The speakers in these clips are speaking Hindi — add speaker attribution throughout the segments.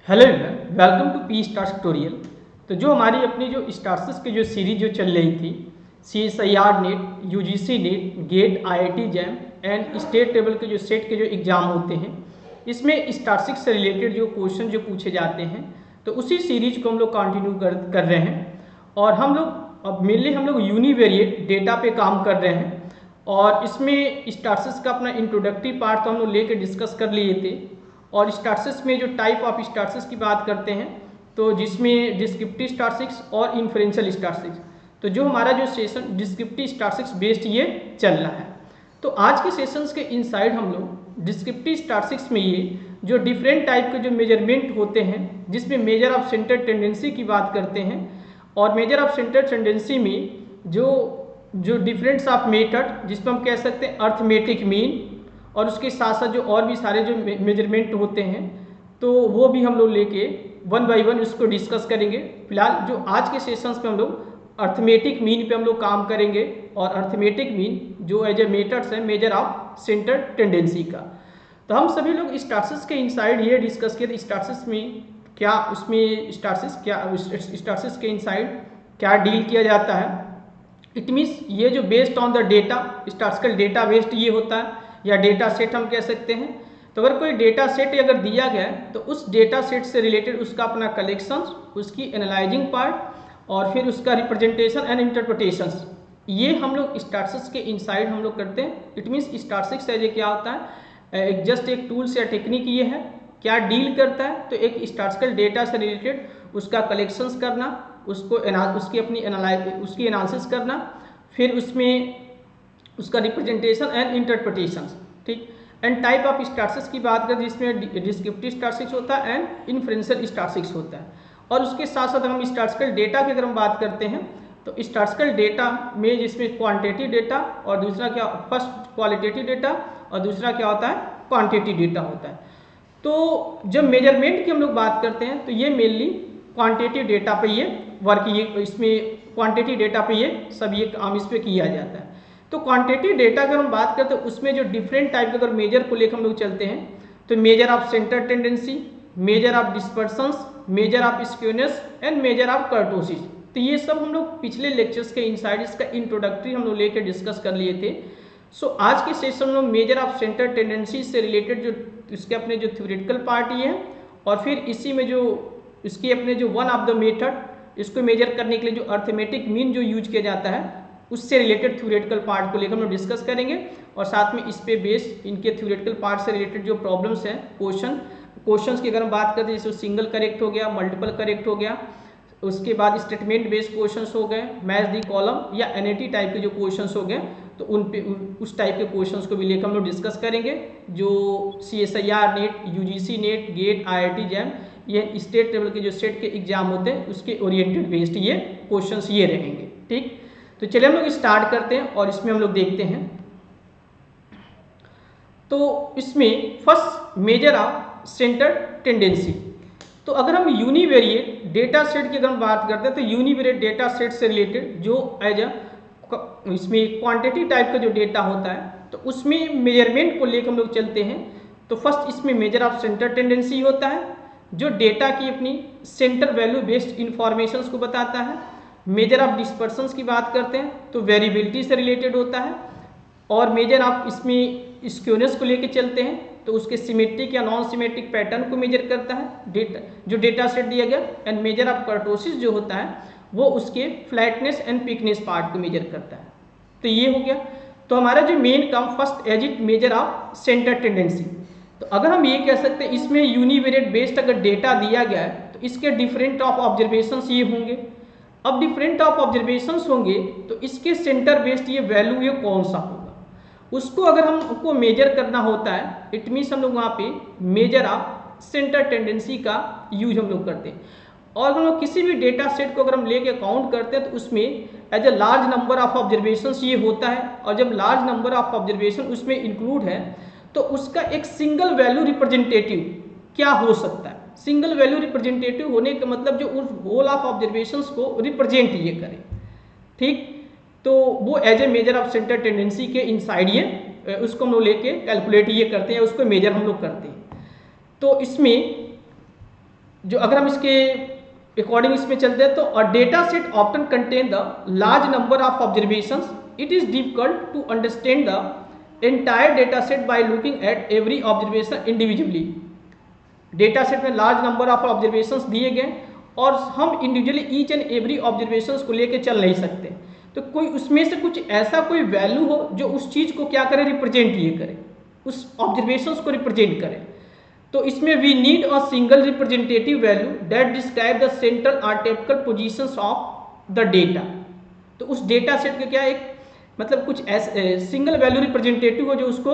Speaker 1: Hello everyone, welcome to P stars tutorial. तो जो हमारी अपनी जो स्टार्स की जो सीरीज जो चल रही थी, CSIR NET, UGC NET, GATE, IIT JAM and state level के जो सेट के जो एग्ज़ाम होते हैं, इसमें स्टार्सिक्स से रिलेटेड जो क्वेश्चन जो पूछे जाते हैं, तो उसी सीरीज को हम लोग कंटिन्यू कर रहे हैं। और हम लोग अब मेनली हम लोग यूनिवेरिएट डेटा पे काम कर रहे हैं। और इसमें स्टार्सिक्स का अपना इंट्रोडक्टरी पार्ट तो हम लोग लेके डिस्कस कर लिए थे। और स्टार्सिक्स में जो टाइप ऑफ स्टार्सिक्स की बात करते हैं, तो जिसमें डिस्क्रिप्टिव स्टार्सिक्स और इन्फ्रेंशियल स्टार्सिक्स, तो जो हमारा जो सेशन डिस्क्रिप्टिव स्टार्सिक्स बेस्ड ये चल रहा है। तो आज के सेशंस के इनसाइड हम लोग डिस्क्रिप्टिव स्टार्सिक्स में ये जो डिफरेंट टाइप के जो मेजरमेंट होते हैं, जिसमें मेजर ऑफ सेंटर टेंडेंसी की बात करते हैं। और मेजर ऑफ सेंटर टेंडेंसी में जो डिफरेंट्स ऑफ मेथड, जिसमें हम कह सकते हैं अर्थमेटिक मीन, और उसके साथ साथ जो और भी सारे जो मेजरमेंट होते हैं, तो वो भी हम लोग लेके वन बाय वन उसको डिस्कस करेंगे। फिलहाल जो आज के सेशंस में हम लोग अर्थमेटिक मीन पे हम लोग काम करेंगे। और अर्थमेटिक मीन जो एज ए मेथड्स है मेजर ऑफ सेंटर टेंडेंसी का। तो हम सभी लोग स्टार्सिक्स के इनसाइड ये डिस्कस किए थे, स्टार्सिक्स में क्या, उसमें स्टार्सिक्स के इनसाइड क्या डील किया जाता है। इट मीन्स ये जो based on the data, statistical data based ये होता है, या डेटा सेट हम कह सकते हैं। तो अगर कोई डेटा सेट अगर दिया गया है, तो उस डेटा सेट से रिलेटेड उसका अपना कलेक्शन, उसकी एनालाइजिंग पार्ट, और फिर उसका रिप्रेजेंटेशन एंड इंटरप्रिटेशंस, ये हम लोग स्टार्सिक्स के इनसाइड हम लोग करते हैं। इट मीन्स स्टार्सिक्स एज ए क्या होता है, जस्ट एक टूल्स या टेक्निक ये है, क्या डील करता है। तो एक स्टार्सिकल डेटा से रिलेटेड उसका कलेक्शंस करना, उसको उसकी अपनी उसकी एनालिसिस करना, फिर उसमें उसका रिप्रेजेंटेशन एंड इंटरप्रिटेशन, ठीक। एंड टाइप ऑफ स्टार्सिक्स की बात करें, जिसमें डिस्क्रिप्टिव स्टार्सिक्स होता है एंड इन्फ्रेंशियल स्टार्सिक्स होता है। और उसके साथ साथ हम स्टार्सिकल डेटा की अगर हम बात करते हैं, तो स्टार्सिकल डेटा में जिसमें क्वांटिटेटिव डेटा और दूसरा क्या, फर्स्ट क्वालिटेटिव डेटा और दूसरा क्या होता है, क्वांटिटेटिव डेटा होता है। तो जब मेजरमेंट की हम लोग बात करते हैं, तो ये मेनली क्वांटिटेटिव डेटा पे ये वर्क, ये इसमें क्वांटिटेटिव डेटा पे ये सब ये काम इस पे किया जाता है। तो क्वांटिटेटिव डेटा अगर हम बात करते हैं, उसमें जो डिफरेंट टाइप के अगर मेजर को लेकर हम लोग चलते हैं, तो measure of centre tendency, measure of dispersions, measure of skewness and measure of kurtosis. तो ये सब हम लोग पिछले लेक्चर्स के इनसाइड इसका इंट्रोडक्टरी हम लोग लेकर डिस्कस कर लिए थे। सो आज के सेशन में मेजर ऑफ सेंटर टेंडेंसी से रिलेटेड जो इसके अपने जो थ्योरेटिकल पार्ट ये है, और फिर इसी में जो इसके अपने जो वन ऑफ द मेथड, इसको मेजर करने के लिए जो अर्थमेटिक मीन जो यूज किया जाता है, उससे रिलेटेड थ्योरेटिकल पार्ट को लेकर हम लोग डिस्कस करेंगे। और साथ में इस पे बेस इनके थ्योरेटिकल पार्ट से रिलेटेड जो प्रॉब्लम्स हैं, क्वेश्चंस की अगर हम बात करते हैं, जैसे सिंगल करेक्ट हो गया, मल्टीपल करेक्ट हो गया, उसके बाद स्टेटमेंट बेस्ड क्वेश्चंस हो गए, मैच दी कॉलम या NAT टाइप के जो क्वेश्चंस हो गए, तो उन पे उस टाइप के क्वेश्चंस को भी लेकर हम लोग डिस्कस करेंगे। जो CSIR NET, UGC NET, GATE, IIT JAM, ये स्टेट लेवल के जो सेट के एग्जाम होते हैं, उसके ओरिएंटेड बेस्ड ये क्वेश्चंस ये रहेंगे, ठीक। तो चलिए हम लोग स्टार्ट करते हैं और इसमें हम लोग देखते हैं। तो इसमें first major of centre tendency. तो अगर हम यूनिवेरिएट डेटा सेट की अगर हम बात करते हैं, तो यूनिवेरिएट डेटा सेट से रिलेटेड जो एज इसमें क्वांटिटी टाइप का जो डेटा होता है, तो उसमें मेजरमेंट को लेकर हम लोग चलते हैं। तो फर्स्ट इसमें मेजर ऑफ सेंटर टेंडेंसी होता है, जो डेटा की अपनी सेंटर वैल्यू बेस्ड इंफॉर्मेशन को बताता है। मेजर ऑफ डिस्पर्सन्स की बात करते हैं, तो वेरिएबिलिटी से रिलेटेड होता है। और मेजर ऑफ इसमें स्क्यूनेस को लेके चलते हैं, तो उसके सिमेट्रिक या नॉन सिमेट्रिक पैटर्न को मेजर करता है डेटा, जो डेटा सेट दिया गया। एंड मेजर ऑफ कर्टोसिस जो होता है, वो उसके फ्लैटनेस एंड पिकनेस पार्ट को मेजर करता है। तो ये हो गया। तो हमारा जो मेन काम first as it measure of centre tendency. तो अगर हम ये कह सकते हैं, इसमें यूनिवेरिएट बेस्ड अगर डेटा दिया गया है, तो इसके डिफरेंट ऑफ ऑब्जर्वेशंस ये होंगे। अब डिफरेंट ऑफ ऑब्जर्वेशंस होंगे, तो इसके सेंटर बेस्ड ये वैल्यू ये कौन सा होगा, उसको अगर हमको मेजर करना होता है, इट मीन्स हम लोग वहाँ पे मेजर ऑफ सेंटर टेंडेंसी का यूज हम लोग करते हैं। और हम लोग किसी भी डेटा सेट को अगर हम लेके काउंट करते हैं, तो उसमें as a large number of observations ये होता है। और जब लार्ज नंबर ऑफ ऑब्जर्वेशन उसमें इंक्लूड है, तो उसका एक सिंगल वैल्यू रिप्रेजेंटेटिव क्या हो सकता है। सिंगल वैल्यू रिप्रेजेंटेटिव होने का मतलब जो उस होल ऑफ ऑब्जर्वेशंस को रिप्रेजेंट ये करे, ठीक। तो वो as a measure of centre tendency के इनसाइड ये उसको हम लोग लेके कैलकुलेट ये करते हैं, उसको मेजर हम लोग करते हैं। तो इसमें जो अगर हम इसके अकॉर्डिंग इसमें चलते हैं तो a data set often contain the large number of observations, it is difficult to understand the entire data set by looking at every observation individually. Data set में लार्ज नंबर ऑफ ऑब्जर्वेशंस दिए गए और हम individually each and every observations को लेके चल नहीं सकते, तो कोई उसमें से कुछ ऐसा कोई वैल्यू हो जो उस चीज़ को क्या करे, रिप्रेजेंट ये करे, उस ऑब्जर्वेशंस को रिप्रेजेंट करे। तो इसमें we need a single representative value that describe the central article positions of the data. तो उस डेटा सेट का क्या एक मतलब कुछ ऐसे सिंगल वैल्यू रिप्रेजेंटेटिव हो जो उसको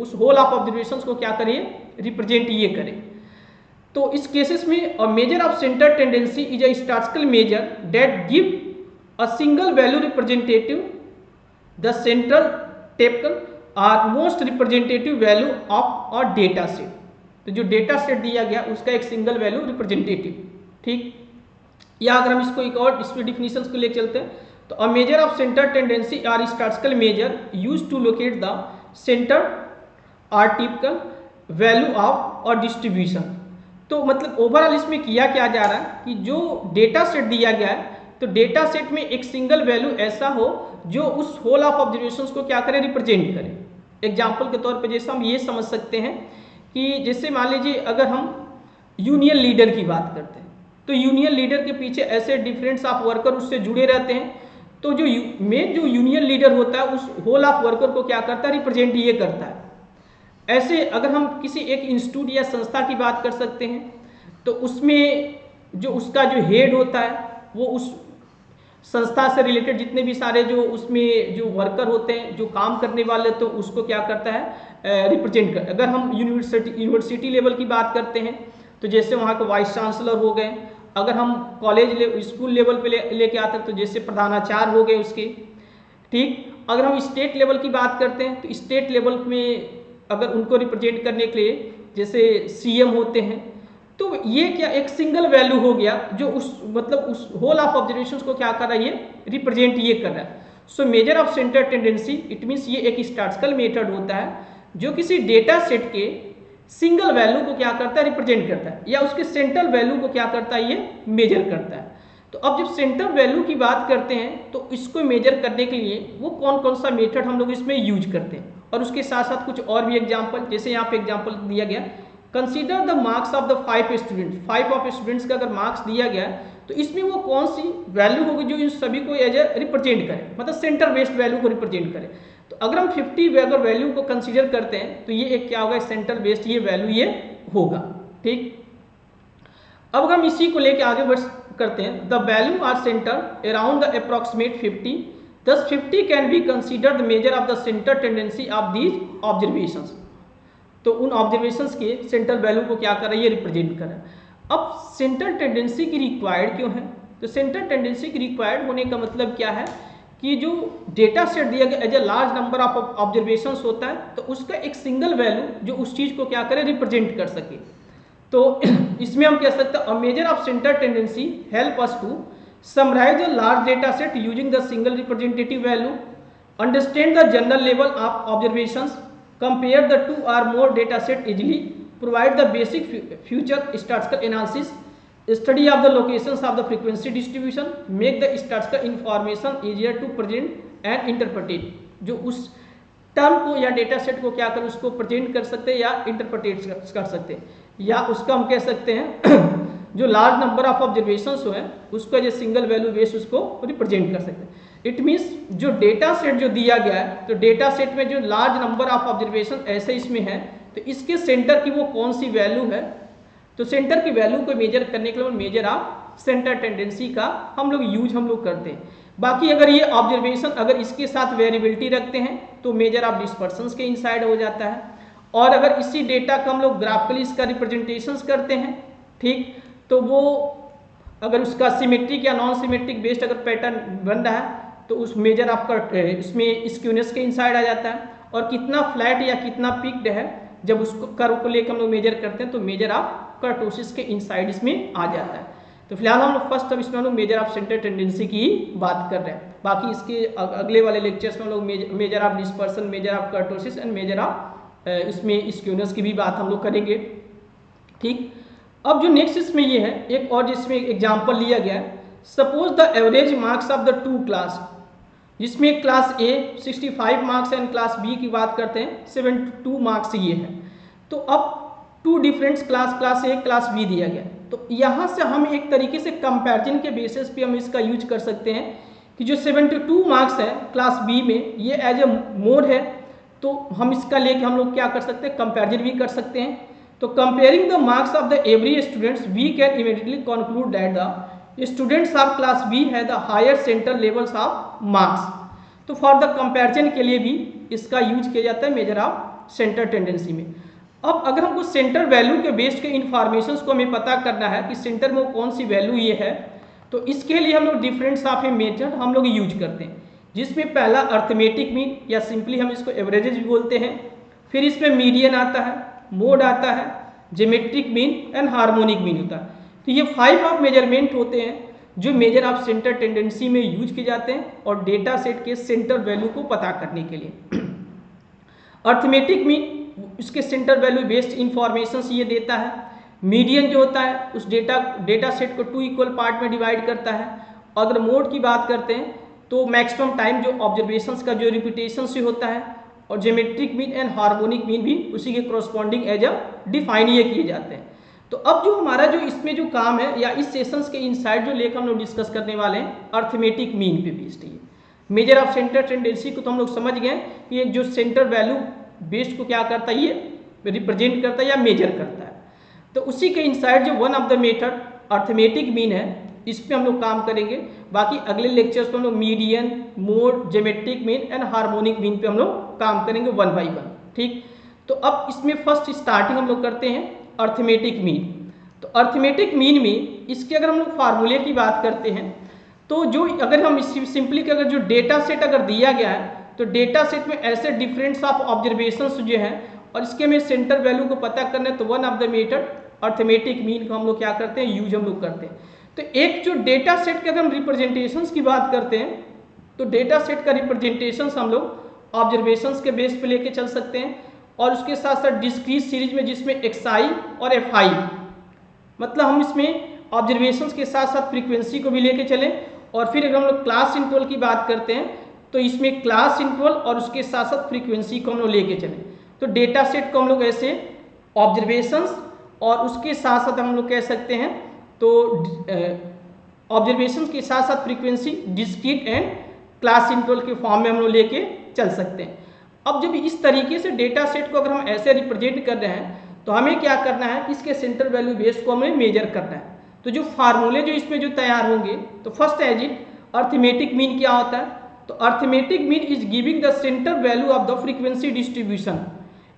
Speaker 1: उस होल ऑफ ऑब्जर्वेशंस को क्या करे, रिप्रेजेंट ये करे। तो इस केसेस में a measure of centre tendency is a statistical measure that give a single value representative the central table or most representative value of a data set. तो जो डेटा सेट दिया गया उसका एक सिंगल वैल्यू रिप्रेजेंटेटिव, ठीक। या अगर हम इसको एक और इसमें डिफिनीशंस को लेकर चलते हैं तो a measure of centre tendency are statistical measure used to locate the centre article value of और डिस्ट्रीब्यूशन। तो मतलब ओवरऑल इसमें किया क्या जा रहा है कि जो डेटा सेट दिया गया है तो डेटा सेट में एक सिंगल वैल्यू ऐसा हो जो उस होल ऑफ ऑब्जर्वेशंस को क्या करे, रिप्रेजेंट करे। एग्जांपल के तौर पे जैसे हम ये समझ सकते हैं कि जैसे मान लीजिए अगर हम यूनियन लीडर की बात करते हैं तो यूनियन लीडर के पीछे ऐसे डिफरेंस ऑफ वर्कर उससे जुड़े रहते हैं, तो जो मेन जो यूनियन लीडर होता है उस होल ऑफ वर्कर को क्या करता है, रिप्रेजेंट ये करता है। ऐसे अगर हम किसी एक इंस्टीट्यूट या संस्था की बात कर सकते हैं तो उसमें जो उसका जो हेड होता है वो उस संस्था से रिलेटेड जितने भी सारे जो उसमें जो वर्कर होते हैं, जो काम करने वाले, तो उसको क्या करता है, रिप्रेजेंट कर। अगर हम यूनिवर्सिटी लेवल की बात करते हैं तो जैसे वहाँ के वाइस चांसलर हो गए, अगर हम स्कूल लेवल पे लेके आते हैं तो जैसे प्रधानाचार्य हो गए उसके, ठीक। अगर हम स्टेट लेवल की बात करते हैं तो स्टेट लेवल में अगर उनको रिप्रेजेंट करने के लिए जैसे सीएम होते हैं, तो ये क्या एक सिंगल वैल्यू हो गया जो उस मतलब उस होल ऑफ ऑब्जर्वेशंस को क्या कर रहा है, ये रिप्रेजेंट ये कर रहा है। So major of centre tendency it means ये एक स्टैटिस्टिकल मेथड होता है जो किसी डेटा सेट के सिंगल वैल्यू को क्या करता है, रिप्रेजेंट करता है, या उसके सेंट्रल वैल्यू को क्या करता है, ये मेजर करता है। तो अब जब सेंट्रल वैल्यू की बात करते हैं तो इसको मेजर करने के लिए वो कौन कौन सा मेथड हम लोग इसमें यूज करते हैं, और उसके साथ साथ कुछ और भी एग्जाम्पल, जैसे यहाँ पे एग्जाम्पल दिया गया, consider the marks of the 5 students. 5 of students का अगर मार्क्स दिया गया तो इसमें वो कौन सी वैल्यू होगी जो इन सभी को एज ए रिप्रेजेंट करे, मतलब सेंटर बेस्ड वैल्यू को रिप्रेजेंट करे। तो अगर हम 50 अगर वैल्यू को कंसीडर करते हैं तो ये एक क्या होगा, सेंटर बेस्ड ये वैल्यू ये होगा, ठीक। अब अगर हम इसी को लेकर आगे बढ़ करते हैं, the value are centre around the approximate 50, thus 50 can be considered the measure of the centre tendency of these observations. तो उन ऑब्जर्वेशंस के सेंट्रल वैल्यू को क्या कर रहा है, ये रिप्रेजेंट कर रहा है। अब सेंट्रल टेंडेंसी की रिक्वायर्ड क्यों है, तो सेंट्रल टेंडेंसी की रिक्वायर्ड होने का मतलब क्या है कि जो डेटा सेट दिया गया as a large number of observations होता है तो उसका एक सिंगल वैल्यू जो उस चीज़ को क्या करे, रिप्रेजेंट कर सके। तो इसमें हम कह सकते हैं a measure of centre tendency help us to summarise a large data set using the single representative value, understand the general level of observations, compare the 2 or more data set easily, provide the basic future statistical analysis, study of the locations of the frequency distribution, make the statistical information easier to present and interpret। जो उस टर्म को या डेटा सेट को क्या कर उसको प्रेजेंट कर सकते हैं या इंटरप्रेट कर सकते हैं, या उसका हम कह सकते हैं जो लार्ज नंबर ऑफ ऑब्जर्वेशंस हो उसको as a single value base उसको रिप्रेजेंट कर सकते हैं। इट मीन्स जो डेटा सेट जो दिया गया है तो डेटा सेट में जो लार्ज नंबर ऑफ ऑब्जर्वेशन ऐसे इसमें है तो इसके सेंटर की वो कौन सी वैल्यू है, तो सेंटर की वैल्यू को मेजर करने के लिए मेजर ऑफ सेंटर टेंडेंसी का हम लोग करते हैं। बाकी अगर ये ऑब्जर्वेशन अगर इसके साथ वेरिएबिलिटी रखते हैं तो मेजर ऑफ डिस्पर्सन्स के इनसाइड हो जाता है, और अगर इसी डेटा का हम लोग ग्राफिकली इसका रिप्रेजेंटेशंस करते हैं, ठीक, तो वो अगर उसका सिमेट्रिक या नॉन सिमेट्रिक बेस्ड अगर पैटर्न बन रहा है तो उस मेजर आपका इसमें स्क्यूनेस के इनसाइड आ जाता है, और कितना फ्लैट या कितना पिक्ड है जब उसको कर्व को लेकर हम लोग मेजर करते हैं तो मेजर ऑफ कर्टोसिस के इनसाइड इसमें आ जाता है। तो फिलहाल हम लोग फर्स्ट अब इसमें हम लोग मेजर ऑफ सेंटर टेंडेंसी की बात कर रहे हैं। बाकी इसके अगले वाले लेक्चर्स में हम लोग measure of dispersion, major of kurtosis and measure of इसमें स्क्यूनेस की भी बात हम लोग करेंगे, ठीक। अब जो नेक्स्ट इसमें ये है, एक और जिसमें एग्जाम्पल लिया गया है, suppose the average marks of the two class, जिसमें class A 65 marks and class B की बात करते हैं 72 मार्क्स ये है। तो अब two different class A class B दिया गया, तो यहाँ से हम एक तरीके से कंपैरिजन के बेसिस पे हम इसका यूज कर सकते हैं कि जो 72 मार्क्स है क्लास बी में, ये एज ए मोड है, तो हम इसका लेके हम लोग क्या कर सकते हैं, कंपैरिजन भी कर सकते हैं। तो comparing the marks of the every students we can immediately conclude that the students of class B है the higher centre levels of marks. तो फॉर द कंपैरिजन के लिए भी इसका यूज किया जाता है मेजर ऑफ सेंटर टेंडेंसी में। अब अगर हमको सेंटर वैल्यू के बेस्ड के इन्फॉर्मेशन को हमें पता करना है कि सेंटर में कौन सी वैल्यू ये है, तो इसके लिए हम लोग डिफरेंस ऑफ ए मेथड हम लोग यूज करते हैं, जिसमें पहला अर्थमेटिक मीन या सिंपली हम इसको एवरेजेज भी बोलते हैं, फिर इसमें मीडियन आता है, मोड आता है, geometric mean and harmonic mean होता है। तो ये 5 ऑफ मेजरमेंट होते हैं जो मेजर ऑफ सेंटर टेंडेंसी में यूज किए जाते हैं और डेटा सेट के सेंटर वैल्यू को पता करने के लिए। अर्थमेटिक मीन उसके सेंटर वैल्यू बेस्ड इंफॉर्मेशन ये देता है। मीडियन जो होता है उस डेटा सेट को 2 इक्वल पार्ट में डिवाइड करता है। अगर मोड की बात करते हैं तो मैक्सिमम टाइम जो ऑब्जर्वेशंस का जो रिपीटेशन से होता है, और geometric mean and harmonic mean भी उसी के कॉरस्पॉन्डिंग एज अ डिफाइन ये किए जाते हैं। तो अब जो हमारा जो इसमें जो काम है या इस सेशंस के इनसाइड जो लेकर हम लोग डिस्कस करने वाले हैं, अर्थमेटिक मीन पे बेस्ड है। मेजर ऑफ सेंटर टेंडेंसी को तो हम लोग समझ गए कि एक जो सेंटर वैल्यू बेस्ड को क्या करता है, ये रिप्रेजेंट करता है या मेजर करता है। तो उसी के इनसाइड जो one of the method arithmetic mean है, इस पे हम लोग काम करेंगे। बाकी अगले लेक्चर्स में हम लोग median, mode, geometric mean and harmonic mean पे हम लोग काम करेंगे 1 बाय 1। ठीक, तो अब इसमें फर्स्ट स्टार्टिंग हम लोग करते हैं अर्थमेटिक मीन। तो अर्थमेटिक मीन में इसके अगर हम लोग फार्मूले की बात करते हैं, तो जो अगर हम सिंपली अगर जो डेटा सेट अगर दिया गया है, तो डेटा सेट में ऐसे डिफरेंस ऑफ ऑब्जर्वेशंस जो है और इसके में सेंटर वैल्यू को पता करना है, तो one of the method arithmetic mean को हम लोग क्या करते हैं, यूज हम लोग करते हैं। तो एक जो डेटा सेट के अगर हम रिप्रेजेंटेशंस की बात करते हैं, तो डेटा सेट का रिप्रेजेंटेशंस हम लोग ऑब्जर्वेशंस के बेस पे लेके चल सकते हैं, और उसके साथ साथ डिस्क्रीट सीरीज में जिसमें xi और fi, मतलब हम इसमें ऑब्जर्वेशंस के साथ साथ फ्रीक्वेंसी को भी लेके चलें। और फिर अगर हम लोग क्लास इंटरवल की बात करते हैं, तो इसमें क्लास इंटरवल और उसके साथ साथ फ्रीक्वेंसी को हम लोग लेके चलें। तो डेटा सेट को हम लोग ऐसे ऑब्जर्वेशंस और उसके साथ साथ हम लोग कह सकते हैं, तो ऑब्जर्वेशंस के साथ साथ frequency, discrete and class interval के फॉर्म में हम लोग लेके चल सकते हैं। अब जब इस तरीके से डेटा सेट को अगर हम ऐसे रिप्रेजेंट कर रहे हैं, तो हमें क्या करना है, इसके सेंटर वैल्यू बेस को हमें मेजर करना है। तो जो फार्मूले जो इसमें जो तैयार होंगे, तो first as it arithmetic mean क्या होता है, तो arithmetic mean is giving the centre value of the frequency distribution.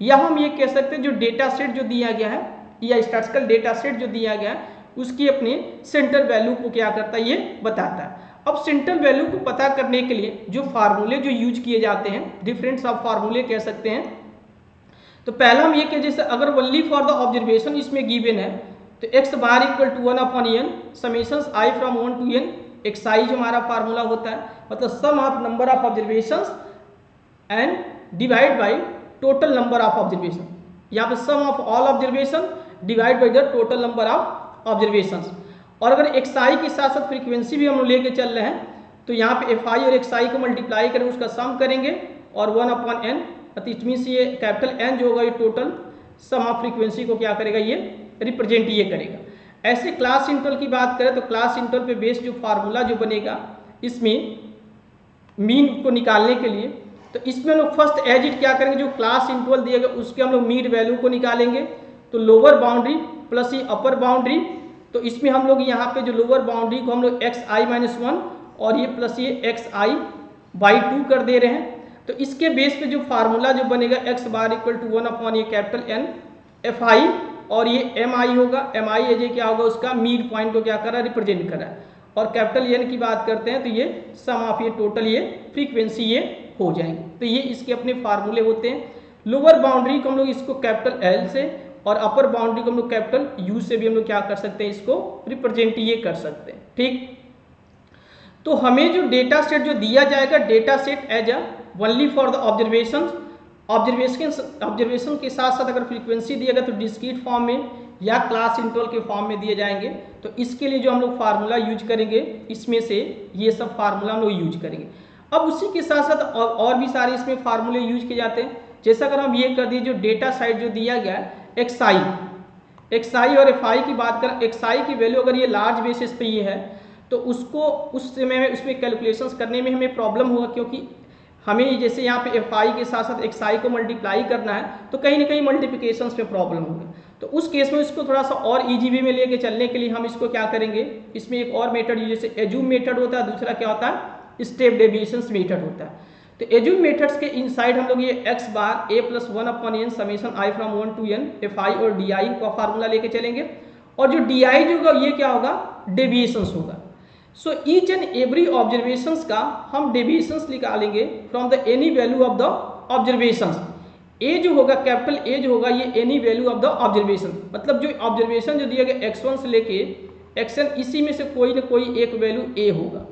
Speaker 1: या हम ये कह सकते हैं जो डेटा सेट जो दिया गया है या स्टैटिस्टिकल डेटा सेट जो दिया गया है, उसकी अपने सेंटर वैल्यू को क्या करता है, ये बताता है। अब सेंटर वैल्यू को पता करने के लिए जो फार्मूले जो यूज किए जाते हैं, डिफरेंट ऑफ फार्मूले कह सकते हैं। तो पहला हम ये कह, जैसे अगर ओनली फॉर द ऑब्जर्वेशन इसमें गिवन है, तो x bar equal to 1/n summations i from 1 to n, xi जो हमारा फार्मूला होता है, मतलब sum of number of observations and divide by total number of observation. यहाँ पे sum of all observation divide by the total number of observations. और अगर xi के साथ साथ फ्रीक्वेंसी भी हम लोग लेके चल रहे हैं, तो यहाँ पे fi और xi को मल्टीप्लाई करेंगे, उसका सम करेंगे और 1/n, इट मीन्स ये कैपिटल N जो होगा ये टोटल सम ऑफ फ्रीक्वेंसी को क्या करेगा, ये रिप्रेजेंट ये करेगा। ऐसे क्लास इंटरवल की बात करें, तो क्लास इंटरवल पे बेस्ड जो फार्मूला जो बनेगा इसमें मीन को निकालने के लिए, तो इसमें हम लोग फर्स्ट एज इट क्या करेंगे, जो क्लास इंटरवल दिया गया उसके हम लोग मीन वैल्यू को निकालेंगे। तो लोअर बाउंड्री प्लस ये अपर बाउंड्री, तो इसमें हम लोग यहाँ पे जो लोअर बाउंड्री को हम लोग xi-1 और ये प्लस ये xi/2 कर दे रहे हैं। तो इसके बेस पे जो फार्मूला जो बनेगा x bar equal to 1/n ये कैपिटल N fi और ये mi होगा, mi एज क्या होगा, उसका मिड पॉइंट को क्या कर रहा है, रिप्रेजेंट कर रहा है। और कैपिटल N की बात करते हैं, तो ये सम ऑफ ये टोटल ये फ्रीक्वेंसी ये हो जाएंगे। तो ये इसके अपने फार्मूले होते हैं। लोअर बाउंड्री को हम लोग इसको कैपिटल L से और अपर बाउंड्री को हम लोग कैपिटल U से भी हम लोग क्या कर सकते हैं, इसको रिप्रेजेंट ये कर सकते हैं। ठीक, तो हमें जो डेटा सेट जो दिया जाएगा, data set as a only for the observation के साथ साथ अगर फ्रीक्वेंसी दिया गया तो डिस्क्रीट फॉर्म में, या क्लास इंटरवल के फॉर्म में दिए जाएंगे। तो इसके लिए जो हम लोग फार्मूला यूज करेंगे, इसमें से ये सब फार्मूला हम लोग यूज करेंगे। अब उसी के साथ साथ और भी सारे इसमें फार्मूले यूज किए जाते हैं। जैसा अगर हम ये कर दिए, जो डेटा साइड जो दिया गया है एक्सआई और एफआई की बात करें, एक्सआई की वैल्यू अगर ये लार्ज बेसिस पे ये है तो उसको उस समय में उसमें कैलकुलेशंस करने में हमें प्रॉब्लम होगा, क्योंकि हमें जैसे यहाँ पे एफआई के साथ साथ एक्सआई को मल्टीप्लाई करना है तो कहीं ना कहीं मल्टीप्लिकेशंस में प्रॉब्लम होगी। तो उस केस में इसको थोड़ा सा और ईजी वे में लेके चलने के लिए हम इसको क्या करेंगे, इसमें एक और मेथड जैसे एज्यूम मेथड होता है, दूसरा क्या होता है स्टेप डेविएशंस मेथड होता है। तो एज्यूम मेथड्स के इनसाइड हम लोग ये x bar a + 1/n summation i from 1 to n fi और di का फार्मूला लेके चलेंगे, और जो di जो होगा ये क्या होगा, डेविएशंस होगा। So each and every observations का हम डेविएशंस निकालेंगे from the any value of the observations. A जो होगा, कैपिटल ए जो होगा, ये any value of the observation, मतलब जो ऑब्जर्वेशन जो दिया गया x1 से लेके xn, इसी में से कोई ना कोई एक वैल्यू a होगा।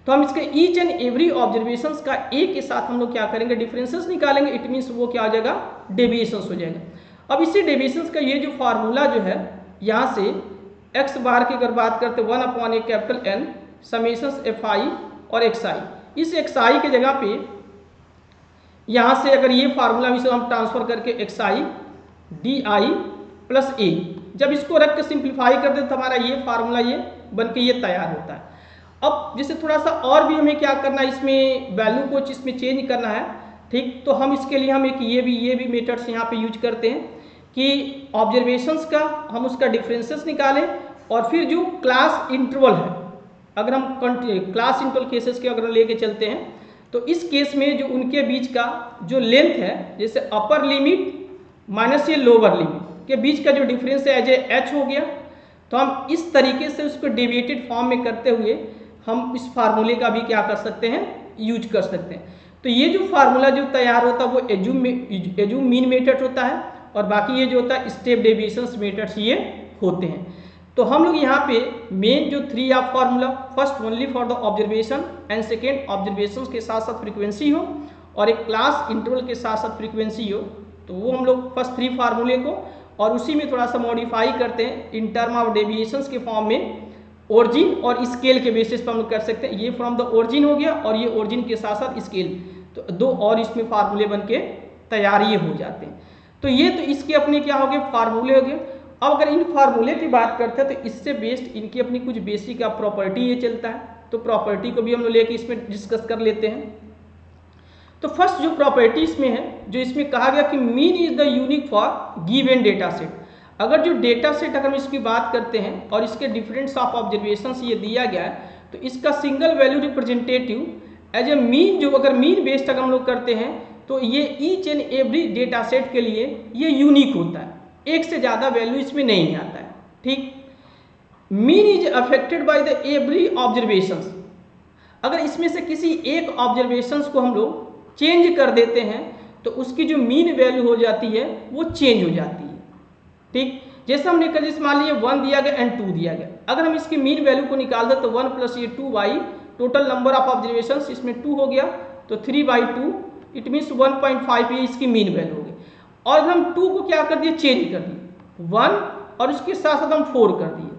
Speaker 1: तो हम इसके ईच एंड एवरी ऑब्जर्वेशंस का ए के साथ हम लोग क्या करेंगे, डिफरेंसेस निकालेंगे। इट मीन्स वो क्या हो जाएगा, डेविएशंस हो जाएगा। अब इसी डेविएशंस का ये जो फार्मूला जो है, यहाँ से x बार की अगर बात करते 1/a capital N summations fi और xi, इस xi के जगह पे यहाँ से अगर ये फार्मूला हम ट्रांसफर करके xi di + a, जब इसको रख के सिंप्लीफाई कर दे तो हमारा ये फार्मूला ये बन के ये तैयार होता है। अब जैसे थोड़ा सा और भी हमें क्या करना है, इसमें वैल्यू को इसमें चेंज करना है, ठीक। तो हम इसके लिए हम एक ये भी मेथड्स यहाँ पे यूज करते हैं कि ऑब्जर्वेशंस का हम उसका डिफरेंसेस निकालें, और फिर जो क्लास इंटरवल है, अगर हम क्लास इंटरवल केसेस के अगर लेके चलते हैं तो इस केस में जो उनके बीच का जो लेंथ है, जैसे अपर लिमिट माइनस ये लोअर लिमिट के बीच का जो डिफरेंस है एज ए एच हो गया, तो हम इस तरीके से उसको डेविएटेड फॉर्म में करते हुए हम इस फार्मूले का भी क्या कर सकते हैं, यूज कर सकते हैं। तो ये जो फार्मूला जो तैयार होता है वो एज्यूम मीन मेथड होता है, और बाकी ये जो होता है स्टेप डेविएशंस मेथड्स ये होते हैं। तो हम लोग यहाँ पे मेन जो 3 of formula, first only for the observation and second observation के साथ साथ फ्रीक्वेंसी हो, और एक क्लास इंटरवल के साथ साथ फ्रीक्वेंसी हो, तो वो हम लोग फर्स्ट 3 फार्मूले को और उसी में थोड़ा सा मॉडिफाई करते हैं इन टर्म ऑफ डेविएशंस के फॉर्म में। ओरिजिन और स्केल के बेसिस पर हम लोग कर सकते हैं, ये फ्रॉम द ओरिजिन हो गया और ये ओरिजिन के साथ साथ स्केल, तो 2 और इसमें फार्मूले बन के तैयार ये हो जाते हैं। तो ये तो इसके अपने क्या हो गए, फार्मूले हो गए। अब अगर इन फार्मूले की बात करते हैं तो इससे बेस्ड इनकी अपनी कुछ बेसिक का प्रॉपर्टी ये चलता है, तो प्रॉपर्टी को भी हम लोग लेके इसमें डिस्कस कर लेते हैं। तो फर्स्ट जो प्रॉपर्टी इसमें है, जो इसमें कहा गया कि mean is the unique for given data set. अगर जो डेटा सेट अगर हम इसकी बात करते हैं और इसके डिफरेंस ऑफ ऑब्जर्वेशंस ये दिया गया है, तो इसका single value representative as a mean, जो अगर मीन बेस्ड अगर हम लोग करते हैं तो ये each and every data set के लिए ये यूनिक होता है, एक से ज़्यादा वैल्यू इसमें नहीं आता है, ठीक। Mean is affected by the every observations. अगर इसमें से किसी एक ऑब्जर्वेशंस को हम लोग चेंज कर देते हैं तो उसकी जो मीन वैल्यू हो जाती है वो चेंज हो जाती है, ठीक। जैसे हमने कहा, जैसे मान लीजिए 1 दिया गया एंड 2 दिया गया, अगर हम इसकी मीन वैल्यू को निकाल दें तो 1 + ये 2y, total number of observations इसमें 2 हो गया, तो 3/2, इट मीन्स 1.5 ये इसकी मीन वैल्यू हो गई। और हम 2 को क्या कर दिए, चेंज कर दिए 1 और उसके साथ साथ हम 4 कर दिए,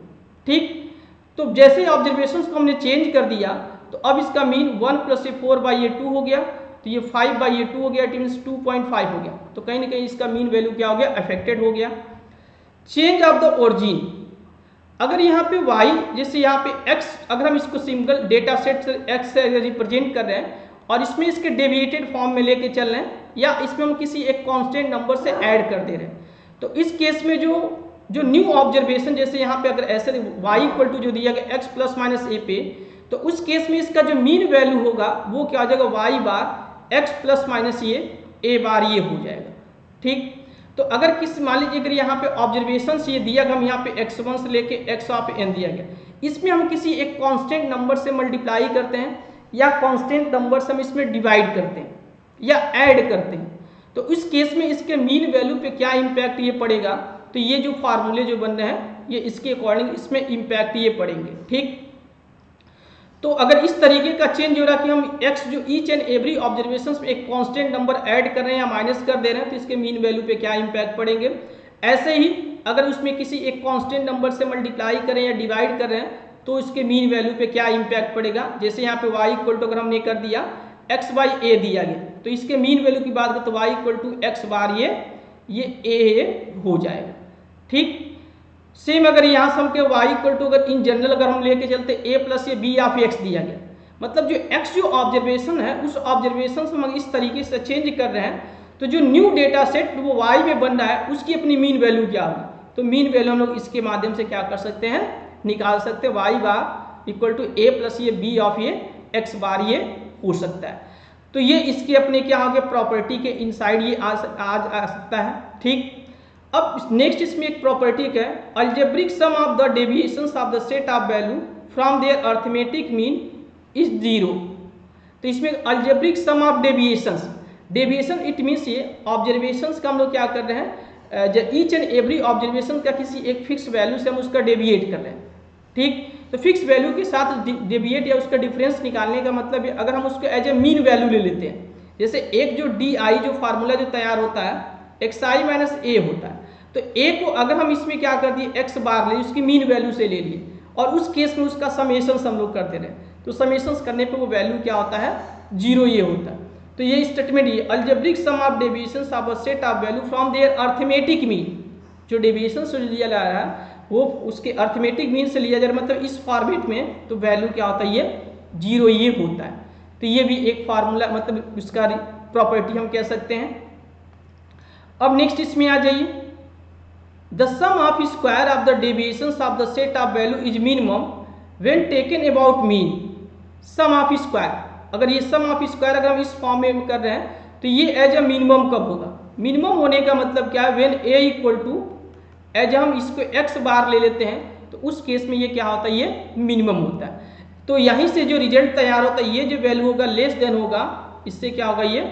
Speaker 1: ठीक। तो जैसे ऑब्जर्वेशंस को हमने चेंज कर दिया तो अब इसका मीन 1 + ये 4/2 हो गया, तो ये 5/2 हो गया, इट मीन्स 2.5 हो गया। तो कहीं ना कहीं इसका मीन वैल्यू क्या हो गया, अफेक्टेड हो गया। चेंज ऑफ द ओरिजिन, अगर यहाँ पे y, जैसे यहाँ पे x, अगर हम इसको सिंगल डेटा सेट से x से रिप्रेजेंट कर रहे हैं और इसमें इसके डेविएटेड फॉर्म में लेके चल रहे हैं, या इसमें हम किसी एक कांस्टेंट नंबर से ऐड कर दे रहे हैं, तो इस केस में जो न्यू ऑब्जर्वेशन, जैसे यहाँ पे अगर ऐसे y = जो दिया गया x ± a पे, तो उस केस में इसका जो मीन वैल्यू होगा वो क्या हो जाएगा, y बार x ± ये a बार ये हो जाएगा, ठीक। तो अगर किस मान लीजिए अगर यहाँ पे ऑब्जर्वेशन ये दिया गया, हम यहाँ पे x1 से लेके x ऑफ n दिया गया, इसमें हम किसी एक कांस्टेंट नंबर से मल्टीप्लाई करते हैं या कांस्टेंट नंबर से हम इसमें डिवाइड करते हैं या ऐड करते हैं, तो इस केस में इसके मीन वैल्यू पे क्या इम्पैक्ट ये पड़ेगा, तो ये जो फार्मूले जो बन रहे हैं ये इसके अकॉर्डिंग इसमें इम्पैक्ट ये पड़ेंगे, ठीक। तो अगर इस तरीके का चेंज हो रहा है कि हम x जो ईच एंड एवरी ऑब्जर्वेशंस में एक कांस्टेंट नंबर ऐड कर रहे हैं या माइनस कर दे रहे हैं, तो इसके मीन वैल्यू पे क्या इंपैक्ट पड़ेंगे। ऐसे ही अगर उसमें किसी एक कांस्टेंट नंबर से मल्टीप्लाई करें या डिवाइड कर रहे हैं तो इसके मीन वैल्यू पे क्या इम्पैक्ट पड़ेगा। जैसे यहाँ पे y इक्वल टू अगर हमने कर दिया x बाई ए दिया गया तो इसके मीन वैल्यू की बात करें तो y इक्वल टू एक्स बार ये a हो जाएगा। ठीक, सेम अगर यहाँ से हम के y इक्वल टू अगर इन जनरल अगर हम लेके चलते a प्लस ये b ऑफ x दिया गया, मतलब जो x जो ऑब्जर्वेशन है उस ऑब्जर्वेशन से हम इस तरीके से चेंज कर रहे हैं तो जो न्यू डेटा सेट वो y में बन रहा है उसकी अपनी मीन वैल्यू क्या होगी। तो मीन वैल्यू हम लोग इसके माध्यम से क्या कर सकते हैं, निकाल सकते हैं। y bar equal to a plus ये b ऑफ ये x बार ये हो सकता है। तो ये इसके अपने क्या हो गया, प्रॉपर्टी के इनसाइड ये आ सकता है। ठीक, अब नेक्स्ट इसमें एक प्रॉपर्टी है algebraic sum of the deviations of the set of value from their arithmetic mean is 0। तो इसमें algebraic sum of deviations, deviation it means ये ऑब्जर्वेशंस का हम लोग क्या कर रहे हैं, ईच एंड एवरी ऑब्जर्वेशन का किसी एक फिक्स वैल्यू से हम उसका डेविएट कर रहे हैं। ठीक, तो फिक्स वैल्यू के साथ डेविएट या उसका डिफरेंस निकालने का मतलब है अगर हम उसको एज ए मीन वैल्यू ले लेते हैं, जैसे एक जो डी आई जो फार्मूला जो तैयार होता है एक्स आई माइनस ए होता है, तो ए को अगर हम इसमें क्या कर दिए एक्स बार ले उसकी मीन वैल्यू से ले लिए और उस केस में उसका समेशंस हम लोग करते रहे तो समेशंस करने पे वो वैल्यू क्या होता है, 0 ये होता है। तो ये स्टेटमेंट ये algebraic sum of deviations of a set of value from their arithmetic mean, जो डेविएशन से लिया जा रहा है वो उसके अर्थमेटिक मीन से लिया जा रहा है, मतलब इस फॉर्मेट में तो वैल्यू क्या होता है, ये 0 ये होता है। तो ये भी एक फार्मूला मतलब उसका प्रॉपर्टी हम कह सकते हैं। अब नेक्स्ट इसमें आ जाइए, the sum of square of the deviations of the set of value is minimum when taken about mean. Sum of square, अगर ये सम ऑफ स्क्वायर अगर हम इस फॉर्म में कर रहे हैं तो ये एज अ मिनिमम कब होगा, मिनिमम होने का मतलब क्या है, when a equal to as हम इसको x बार ले लेते हैं तो उस केस में ये क्या होता है, ये मिनिमम होता है। तो यहीं से जो रिजल्ट तैयार होता है ये जो वैल्यू होगा लेस देन होगा, इससे क्या होगा, ये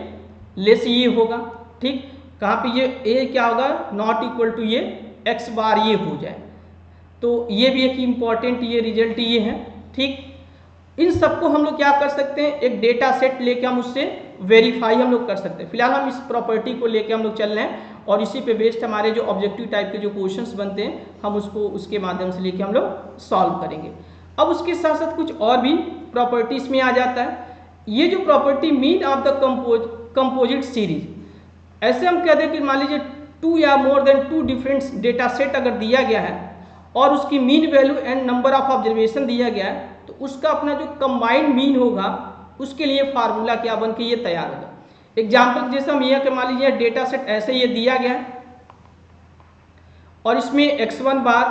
Speaker 1: लेस ये होगा। ठीक, कहाँ पे ये a क्या होगा, नॉट इक्वल टू ये x बार ये हो जाए। तो ये भी एक इम्पॉर्टेंट ये रिजल्ट ये है। ठीक, इन सबको हम लोग क्या कर सकते हैं, एक डेटा सेट लेके हम उससे वेरीफाई हम लोग कर सकते हैं। फिलहाल हम इस प्रॉपर्टी को लेके हम लोग चल रहे हैं और इसी पे बेस्ड हमारे जो ऑब्जेक्टिव टाइप के जो क्वेश्चंस बनते हैं हम उसको उसके माध्यम से लेके हम लोग सॉल्व करेंगे। अब उसके साथ साथ कुछ और भी प्रॉपर्टीज में आ जाता है। ये जो property mean of the composite series, ऐसे हम कहते हैं कि मान लीजिए 2 या more than 2 different data set अगर दिया गया है और उसकी mean value and number of observation दिया गया है तो उसका अपना जो कंबाइंड मीन होगा उसके लिए फार्मूला क्या बन के ये तैयार होगा। एग्जाम्पल जैसे हम ये मान लीजिए डेटा सेट ऐसे ये दिया गया और इसमें x1 बार,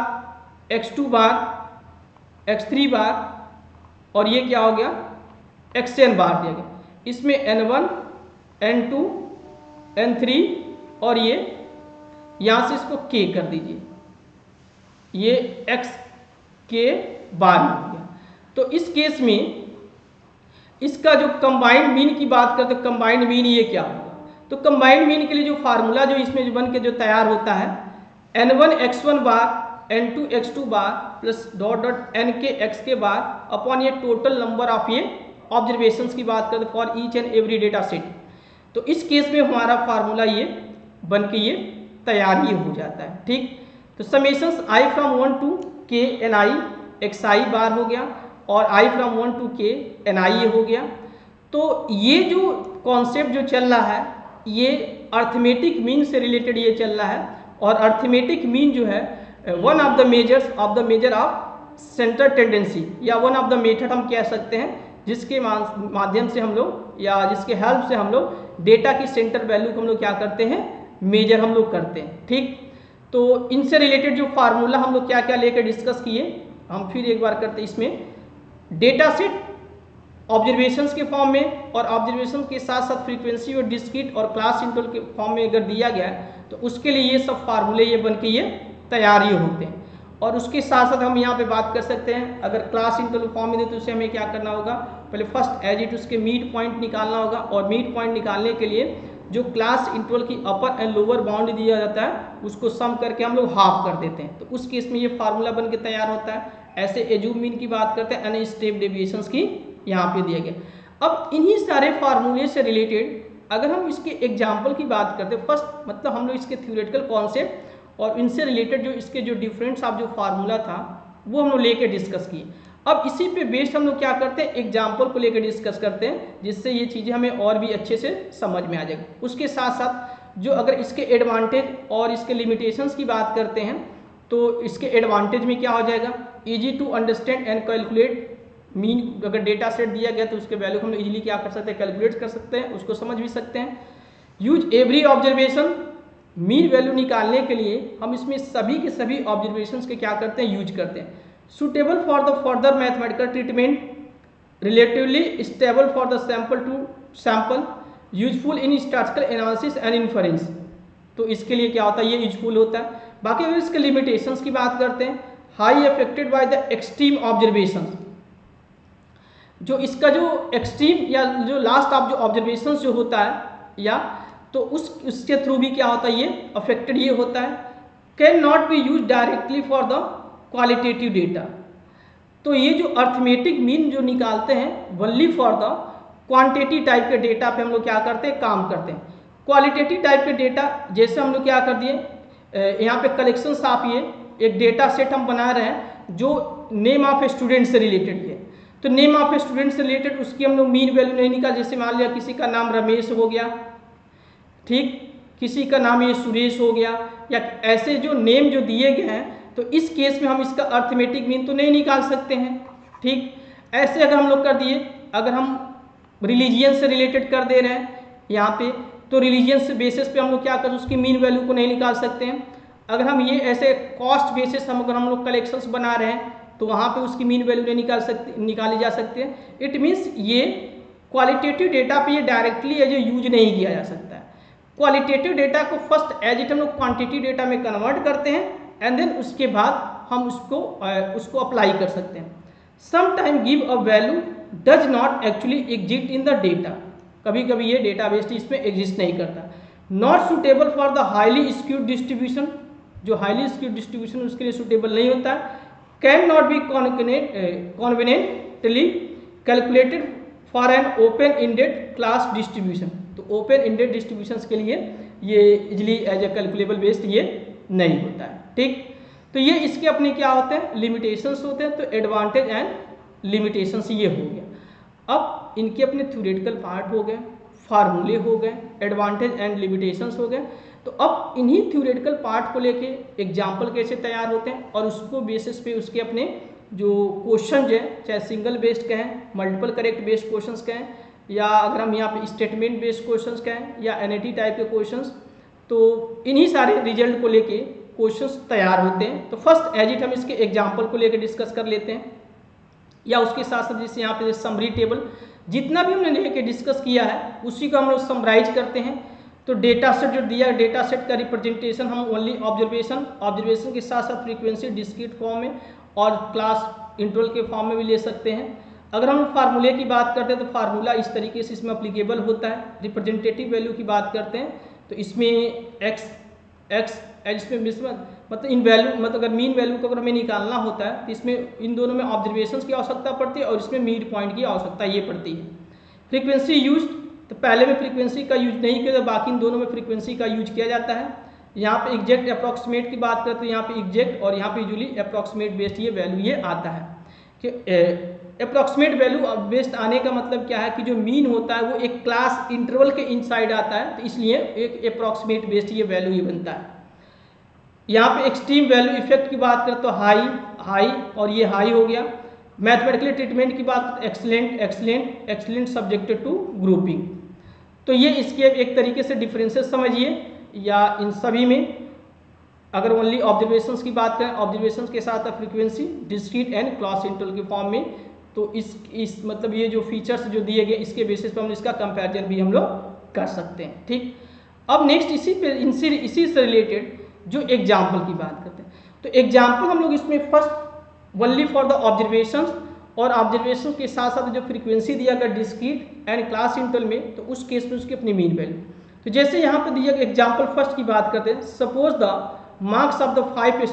Speaker 1: x2 बार, x3 बार और ये क्या हो गया xn बार दिया गया। इसमें n1, n2, n3 और ये यहाँ से इसको k कर दीजिए, ये x के बार हो गया। तो इस केस में इसका जो कंबाइंड मीन की बात करते हैं, कंबाइंड मीन ये क्या होगा, तो कंबाइंड मीन के लिए जो फार्मूला जो इसमें जो बन के जो तैयार होता है n1 x1 बार, n2 x2 बार प्लस डॉट डॉट n के x के बार अपॉन ये टोटल नंबर ऑफ ये ऑब्जर्वेशंस की बात करते for each and every data set. तो इस केस में हमारा फार्मूला ये बन के ये तैयार ही हो जाता है। ठीक, तो summations i from 1 to k ni xi bar हो गया और i from 1 to k ni ये हो गया। तो ये जो कॉन्सेप्ट जो चल रहा है ये अर्थमेटिक मीन से रिलेटेड ये चल रहा है और अर्थमेटिक मीन जो है one of the measure of centre tendency या वन ऑफ द मेथड हम कह सकते हैं जिसके माध्यम से हम लोग या जिसके हेल्प से हम लोग डेटा की सेंटर वैल्यू को हम लोग क्या करते हैं, मेजर हम लोग करते हैं। ठीक, तो इनसे रिलेटेड जो फार्मूला हम लोग क्या क्या लेकर डिस्कस किए हम फिर एक बार करते हैं। इसमें डेटा सेट ऑब्जर्वेशंस के फॉर्म में और ऑब्जर्वेशन के साथ साथ फ्रीक्वेंसी और डिस्क्रीट और क्लास इंटरवल के फॉर्म में अगर दिया गया है तो उसके लिए ये सब फार्मूले ये बन के ये तैयार ही होते हैं। और उसके साथ साथ हम यहाँ पे बात कर सकते हैं अगर क्लास इंटरवल फॉर्म में दे तो उसे हमें क्या करना होगा, पहले फर्स्ट एज इट उसके मिड पॉइंट निकालना होगा और मिड पॉइंट निकालने के लिए जो क्लास इंटरवल की अपर एंड लोअर बाउंड दिया जाता है उसको सम करके हम लोग हाफ कर देते हैं। तो उस केस में ये फार्मूला बन के तैयार होता है। ऐसे एज्यूम मीन की बात करते हैं, एन स्टेप डेविएशंस की यहाँ पे दिया गया। अब इन्हीं सारे फार्मूले से रिलेटेड अगर हम इसके एग्जाम्पल की बात करते हैं, फर्स्ट मतलब हम लोग इसके थ्योरेटिकल कॉन्सेप्ट और इनसे रिलेटेड जो इसके जो डिफरेंट्स ऑफ जो फार्मूला था वो हम लोग लेके डिस्कस किए। अब इसी पे बेस्ड हम लोग क्या करते हैं, एग्जाम्पल को लेकर डिस्कस करते हैं, जिससे ये चीज़ें हमें और भी अच्छे से समझ में आ जाएगी। उसके साथ साथ जो अगर इसके एडवांटेज और इसके लिमिटेशंस की बात करते हैं तो इसके एडवांटेज में क्या हो जाएगा, easy to understand and calculate mean. अगर डेटा सेट दिया गया तो उसके वैल्यू हम इजीली क्या कर सकते हैं, कैलकुलेट कर सकते हैं, उसको समझ भी सकते हैं। Use every observation, mean value निकालने के लिए हम इसमें सभी के सभी ऑब्जर्वेशंस के क्या करते हैं, यूज करते हैं। Suitable for the further mathematical treatment, relatively stable for the sample to sample, useful in statistical analysis and inference. तो इसके लिए क्या होता है, ये यूजफुल होता है। बाकी अगर इसके लिमिटेशंस की बात करते हैं, high affected by the extreme observations, जो इसका जो एक्सट्रीम या जो लास्ट ऑफ जो ऑब्जर्वेशंस जो होता है या तो उसके थ्रू भी क्या होता है, ये अफेक्टेड ये होता है। Can not B use directly for the qualitative data, तो ये जो अर्थमेटिक मीन जो निकालते हैं only for the quantity type के डेटा पे हम लोग क्या करते हैं, काम करते हैं। क्वालिटेटिव टाइप के डेटा जैसे हम लोग क्या कर दिए, यहाँ पे कलेक्शन ऑफ ये एक डेटा सेट हम बना रहे हैं जो नेम ऑफ स्टूडेंट से रिलेटेड है, तो नेम ऑफ स्टूडेंट से रिलेटेड उसकी हम लोग मीन वैल्यू नहीं निकाल। जैसे मान लिया किसी का नाम रमेश हो गया, ठीक, किसी का नाम ये सुरेश हो गया, या ऐसे जो नेम जो दिए गए हैं, तो इस केस में हम इसका अर्थमेटिक मीन तो नहीं निकाल सकते हैं, ठीक। ऐसे अगर हम लोग कर दिए, अगर हम रिलीजियन से रिलेटेड कर दे रहे हैं यहाँ पे, तो रिलीजियन से बेसिस पे हम लोग क्या कर उसकी मीन वैल्यू को नहीं निकाल सकते हैं। अगर हम ये ऐसे कॉस्ट बेसिस अगर हम लोग कलेक्शंस बना रहे हैं तो वहाँ पे उसकी मीन वैल्यू नहीं निकाली जा सकती है। इट मीन्स ये क्वालिटेटिव डेटा पे ये डायरेक्टली एज ए यूज नहीं किया जा सकता है। क्वालिटेटिव डेटा को फर्स्ट एज इट हम लोग क्वांटिटी डेटा में कन्वर्ट करते हैं एंड देन उसके बाद हम उसको अप्लाई कर सकते हैं। Some time give a value does not actually exist in the data, कभी कभी ये डेटाबेस इसमें एग्जिस्ट नहीं करता। Not suitable for the highly skewed distribution, जो हाईली स्क्यूड डिस्ट्रीब्यूशन उसके लिए सुटेबल नहीं होता है। Can not be conveniently calculated for an open ended class distribution, तो ओपन इंडेड डिस्ट्रीब्यूशन के लिए ये easily as a calculable based ये नहीं होता है, ठीक। तो ये इसके अपने क्या होते हैं, लिमिटेशंस होते हैं। तो एडवांटेज एंड लिमिटेशंस ये हो गया। अब इनके अपने थ्योरेटिकल पार्ट हो गए, फार्मूले हो गए, एडवांटेज एंड लिमिटेशंस हो गए। तो अब इन्हीं थ्योरेटिकल पार्ट को लेके एग्जाम्पल कैसे तैयार होते हैं और उसको बेसिस पे उसके अपने जो क्वेश्चन है, चाहे सिंगल बेस्ड कहें, मल्टीपल करेक्ट बेस्ड क्वेश्चंस कहें, या अगर हम यहाँ पे स्टेटमेंट बेस्ड क्वेश्चंस कहें या एनएटी टाइप के क्वेश्चंस, तो इन्हीं सारे रिजल्ट को लेके क्वेश्चंस तैयार होते हैं। तो फर्स्ट एज इट हम इसके एग्जाम्पल को लेकर डिस्कस कर लेते हैं, या उसके साथ साथ जैसे यहाँ पे समरी टेबल जितना भी हमने लेके डिस्कस किया है उसी को हम लोग समराइज करते हैं। तो डेटा सेट जो दिया है, डेटा सेट का रिप्रेजेंटेशन हम ओनली ऑब्जर्वेशन के साथ साथ फ्रीक्वेंसी डिस्क्रीट फॉर्म में और क्लास इंटरवल के फॉर्म में भी ले सकते हैं। अगर हम फार्मूले की बात करते हैं तो फार्मूला इस तरीके से इसमें अप्लीकेबल होता है। रिप्रेजेंटेटिव वैल्यू की बात करते हैं तो इसमें एक्स इसमें मतलब इन वैल्यू मतलब अगर मीन वैल्यू को अगर हमें निकालना होता है तो इसमें इन दोनों में ऑब्जर्वेशंस की आवश्यकता पड़ती है और इसमें मिड पॉइंट की आवश्यकता ये पड़ती है। फ्रीक्वेंसी यूज, तो पहले में फ्रीक्वेंसी का यूज नहीं किया, बाकी इन दोनों में फ्रीक्वेंसी का यूज किया जाता है। यहाँ पे एग्जैक्ट अप्रॉक्सीमेट की बात करते हैं, यहाँ पे एग्जैक्ट और यहाँ पे यूजुअली अप्रॉक्सीमेट बेस्ड ये वैल्यू ये आता है कि अप्रॉक्सीमेट वैल्यू बेस्ड आने का मतलब क्या है कि जो मीन होता है वो एक क्लास इंटरवल के इनसाइड आता है, तो इसलिए एक अप्रॉक्सीमेट बेस्ड ये वैल्यू ये बनता है। यहाँ पे एक्सट्रीम वैल्यू इफेक्ट की बात करें तो हाई और ये हाई हो गया। मैथमेटिकली ट्रीटमेंट की बात एक्सलेंट सब्जेक्टेड टू ग्रुपिंग। तो ये इसके एक तरीके से डिफरेंसेस समझिए, या इन सभी में अगर ओनली ऑब्जर्वेशंस की बात करें, ऑब्जर्वेशंस के साथ frequency discrete and class interval के फॉर्म में, तो इस मतलब ये जो फीचर्स जो दिए गए इसके बेसिस पर हम इसका कंपैरिजन भी हम लोग कर सकते हैं, ठीक। अब नेक्स्ट इसी से रिलेटेड जो एग्जाम्पल की बात करते हैं, तो एग्जाम्पल हम लोग इसमें first only for the observations और ऑब्जर्वेशन के साथ साथ जो फ्रीक्वेंसी दिया गया डिस्क्रीट एंड क्लास इंटरवल में, तो उस केस में उसकी अपनी मीन वैल्यू। तो जैसे यहाँ पर दिया गया एग्जाम्पल फर्स्ट की बात करते हैं, suppose the marks of the 5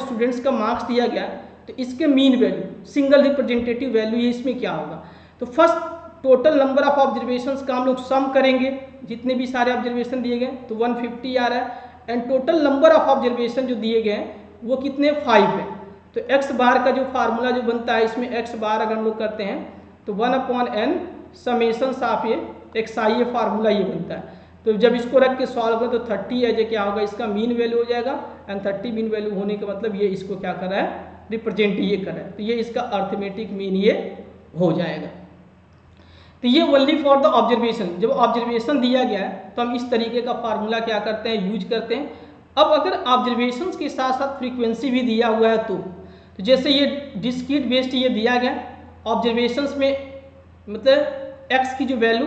Speaker 1: students का मार्क्स दिया गया, तो इसके mean value single representative value ये इसमें क्या होगा। तो first total number of observations का हम लोग सम करेंगे, जितने भी सारे ऑब्जर्वेशन दिए गए तो 150 आ रहा है, and total number of observation जो दिए गए हैं वो कितने 5 है। तो x बार का जो फार्मूला जो बनता है इसमें x बार अगर हम लोग करते हैं तो 1/n समेशन ऑफ ये xi ये फार्मूला ये बनता है। तो जब इसको रख के सॉल्व करें तो 30 एज क्या होगा, इसका मीन वैल्यू हो जाएगा एंड 30 मीन वैल्यू होने का मतलब ये इसको क्या कर रहा है, रिप्रेजेंट ये कर रहा है। तो ये इसका अर्थमेटिक मीन ये हो जाएगा। तो ये ओनली फॉर द ऑब्जर्वेशन, जब ऑब्जर्वेशन दिया गया है तो हम इस तरीके का फार्मूला क्या करते हैं, यूज करते हैं। अब अगर ऑब्जर्वेशन के साथ साथ फ्रीक्वेंसी भी दिया हुआ है तो जैसे ये डिस्क्रीट बेस्ड ये दिया गया ऑब्जर्वेशंस में, मतलब x की जो वैल्यू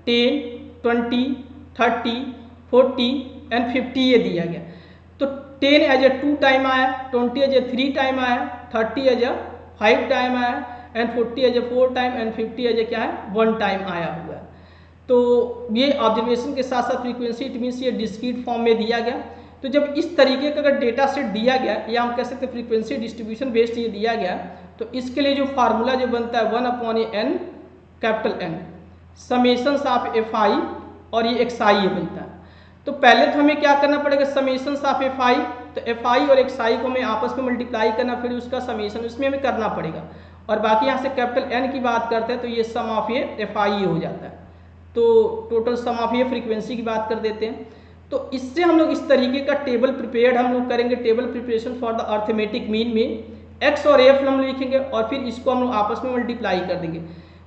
Speaker 1: 10, 20, 30, 40 एंड 50 ये दिया गया। तो 10 एज ए 2 टाइम आया, 20 एज ए 3 टाइम आया, 30 एज ए 5 टाइम आया and 40 as a 4 time and 50 as a क्या है 1 टाइम आया हुआ है। तो ये ऑब्जर्वेशन के साथ साथ फ्रीक्वेंसी, इट मीन्स ये डिस्क्रीट फॉर्म में दिया गया। तो जब इस तरीके का अगर डेटा सेट दिया गया या हम कह सकते हैं फ्रीक्वेंसी डिस्ट्रीब्यूशन बेस्ड ये दिया गया, तो इसके लिए जो फार्मूला जो बनता है 1/n capital N summation of fi और ये xi ये बनता है। तो पहले तो हमें क्या करना पड़ेगा, समेशन ऑफ fi, तो fi और xi को हमें आपस में मल्टीप्लाई करना, फिर उसका समेशन उसमें हमें करना पड़ेगा। और बाकी यहाँ से कैपिटल N की बात करते हैं तो ये सम ऑफ ये fi ये हो जाता है। तो टोटल सम ऑफ ये फ्रीक्वेंसी की बात कर देते हैं। तो इससे हम लोग इस तरीके का टेबल प्रिपेयर्ड हम लोग करेंगे, table preparation for the arithmetic mean में x और f हम लिखेंगे और फिर इसको हम लोग आपस में मल्टीप्लाई कर देंगे।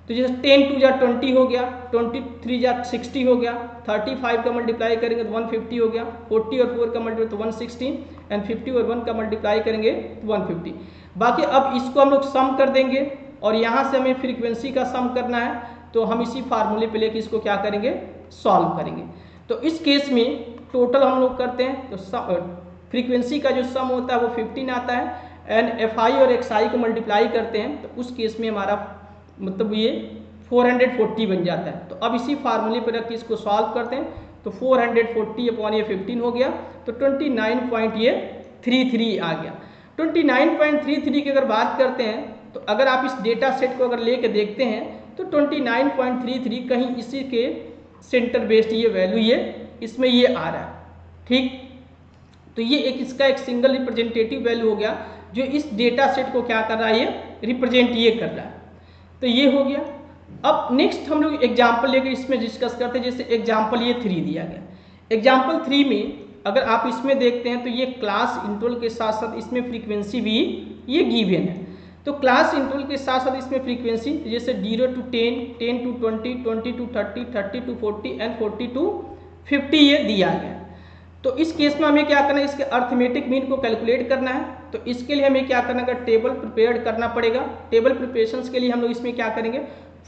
Speaker 1: तो जैसे 10 2 जा 20 हो गया, 23 जा 60 हो गया, 35 का मल्टीप्लाई करेंगे तो 150 हो गया, 40 और 4 का मल्टीप्लाई तो 160 एंड 50 और 1 का मल्टीप्लाई करेंगे तो 150। बाकी अब इसको हम लोग सम कर देंगे और यहाँ से हमें फ्रीक्वेंसी का सम करना है, तो हम इसी फार्मूले पे लेके इसको क्या करेंगे, सॉल्व करेंगे। तो इस केस में टोटल हम लोग करते हैं तो फ्रीक्वेंसी का जो सम होता है वो 15 आता है एंड fi और xi को मल्टीप्लाई करते हैं तो उस केस में हमारा मतलब ये 440 बन जाता है। तो अब इसी फार्मूले पर रख के इसको सॉल्व करते हैं तो 440 अपॉन ये 15 हो गया, तो 29.33 आ गया। 29.33 की अगर बात करते हैं तो अगर आप इस डेटा सेट को अगर लेके देखते हैं तो 29.33 कहीं इसी के सेंटर बेस्ड ये वैल्यू ये इसमें ये आ रहा है, ठीक। तो ये एक इसका एक सिंगल रिप्रेजेंटेटिव वैल्यू हो गया जो इस डेटा सेट को क्या कर रहा है, ये रिप्रेजेंट ये कर रहा है। तो ये हो गया। अब नेक्स्ट हम लोग एग्जाम्पल लेकर इसमें डिस्कस करते हैं। जैसे एग्जाम्पल ये 3 दिया गया, एग्जाम्पल 3 में अगर आप इसमें देखते हैं तो ये क्लास इंटरवल के साथ साथ इसमें फ्रीक्वेंसी भी ये गिवन है। तो क्लास इंटरवल के साथ साथ इसमें फ्रीक्वेंसी जैसे 0 to 10, 10 to 20, 20 to 30, 30 to 40 and 40 to 50 ये दिया गया। तो इस केस में हमें क्या करना है, इसके अर्थमेटिक मीन को कैलकुलेट करना है। तो इसके लिए हमें क्या करना है, टेबल प्रिपेयर्ड करना पड़ेगा। टेबल प्रिपरेशंस के लिए हम लोग इसमें क्या करेंगे,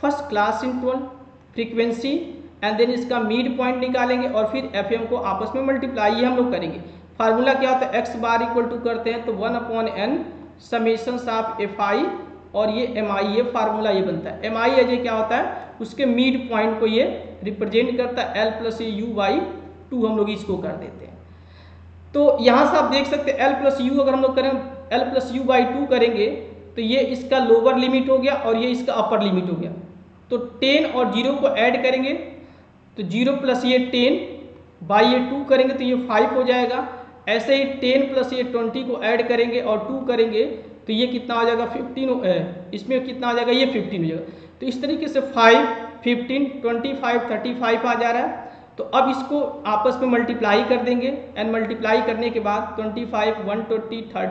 Speaker 1: first class interval, frequency and then इसका मिड पॉइंट निकालेंगे और फिर FM को आपस में मल्टीप्लाई हम लोग करेंगे। फार्मूला क्या होता है, x बार इक्वल टू करते हैं तो 1/n समेशन ऑफ fi और ये mi ये फार्मूला ये बनता है। mi एज क्या होता है, उसके मिड पॉइंट को ये रिप्रेजेंट करता है, l प्लस u/2 हम लोग इसको कर देते हैं। तो यहाँ से आप देख सकते हैं l प्लस यू अगर हम लोग करें l प्लस u/2 करेंगे तो ये इसका लोअर लिमिट हो गया और ये इसका अपर लिमिट हो गया। तो 10 और 0 को ऐड करेंगे तो 0 प्लस ये 10 बाई ये 2 करेंगे तो ये 5 हो जाएगा। ऐसे ही 10 प्लस ये 20 को ऐड करेंगे और 2 करेंगे तो ये कितना हो जाएगा 15, इसमें कितना आ जाएगा ये 15 हो जाएगा। तो इस तरीके से 5, 15, 25, 35 आ जा रहा है। तो अब इसको आपस में मल्टीप्लाई कर देंगे एंड मल्टीप्लाई करने के बाद 25, 120,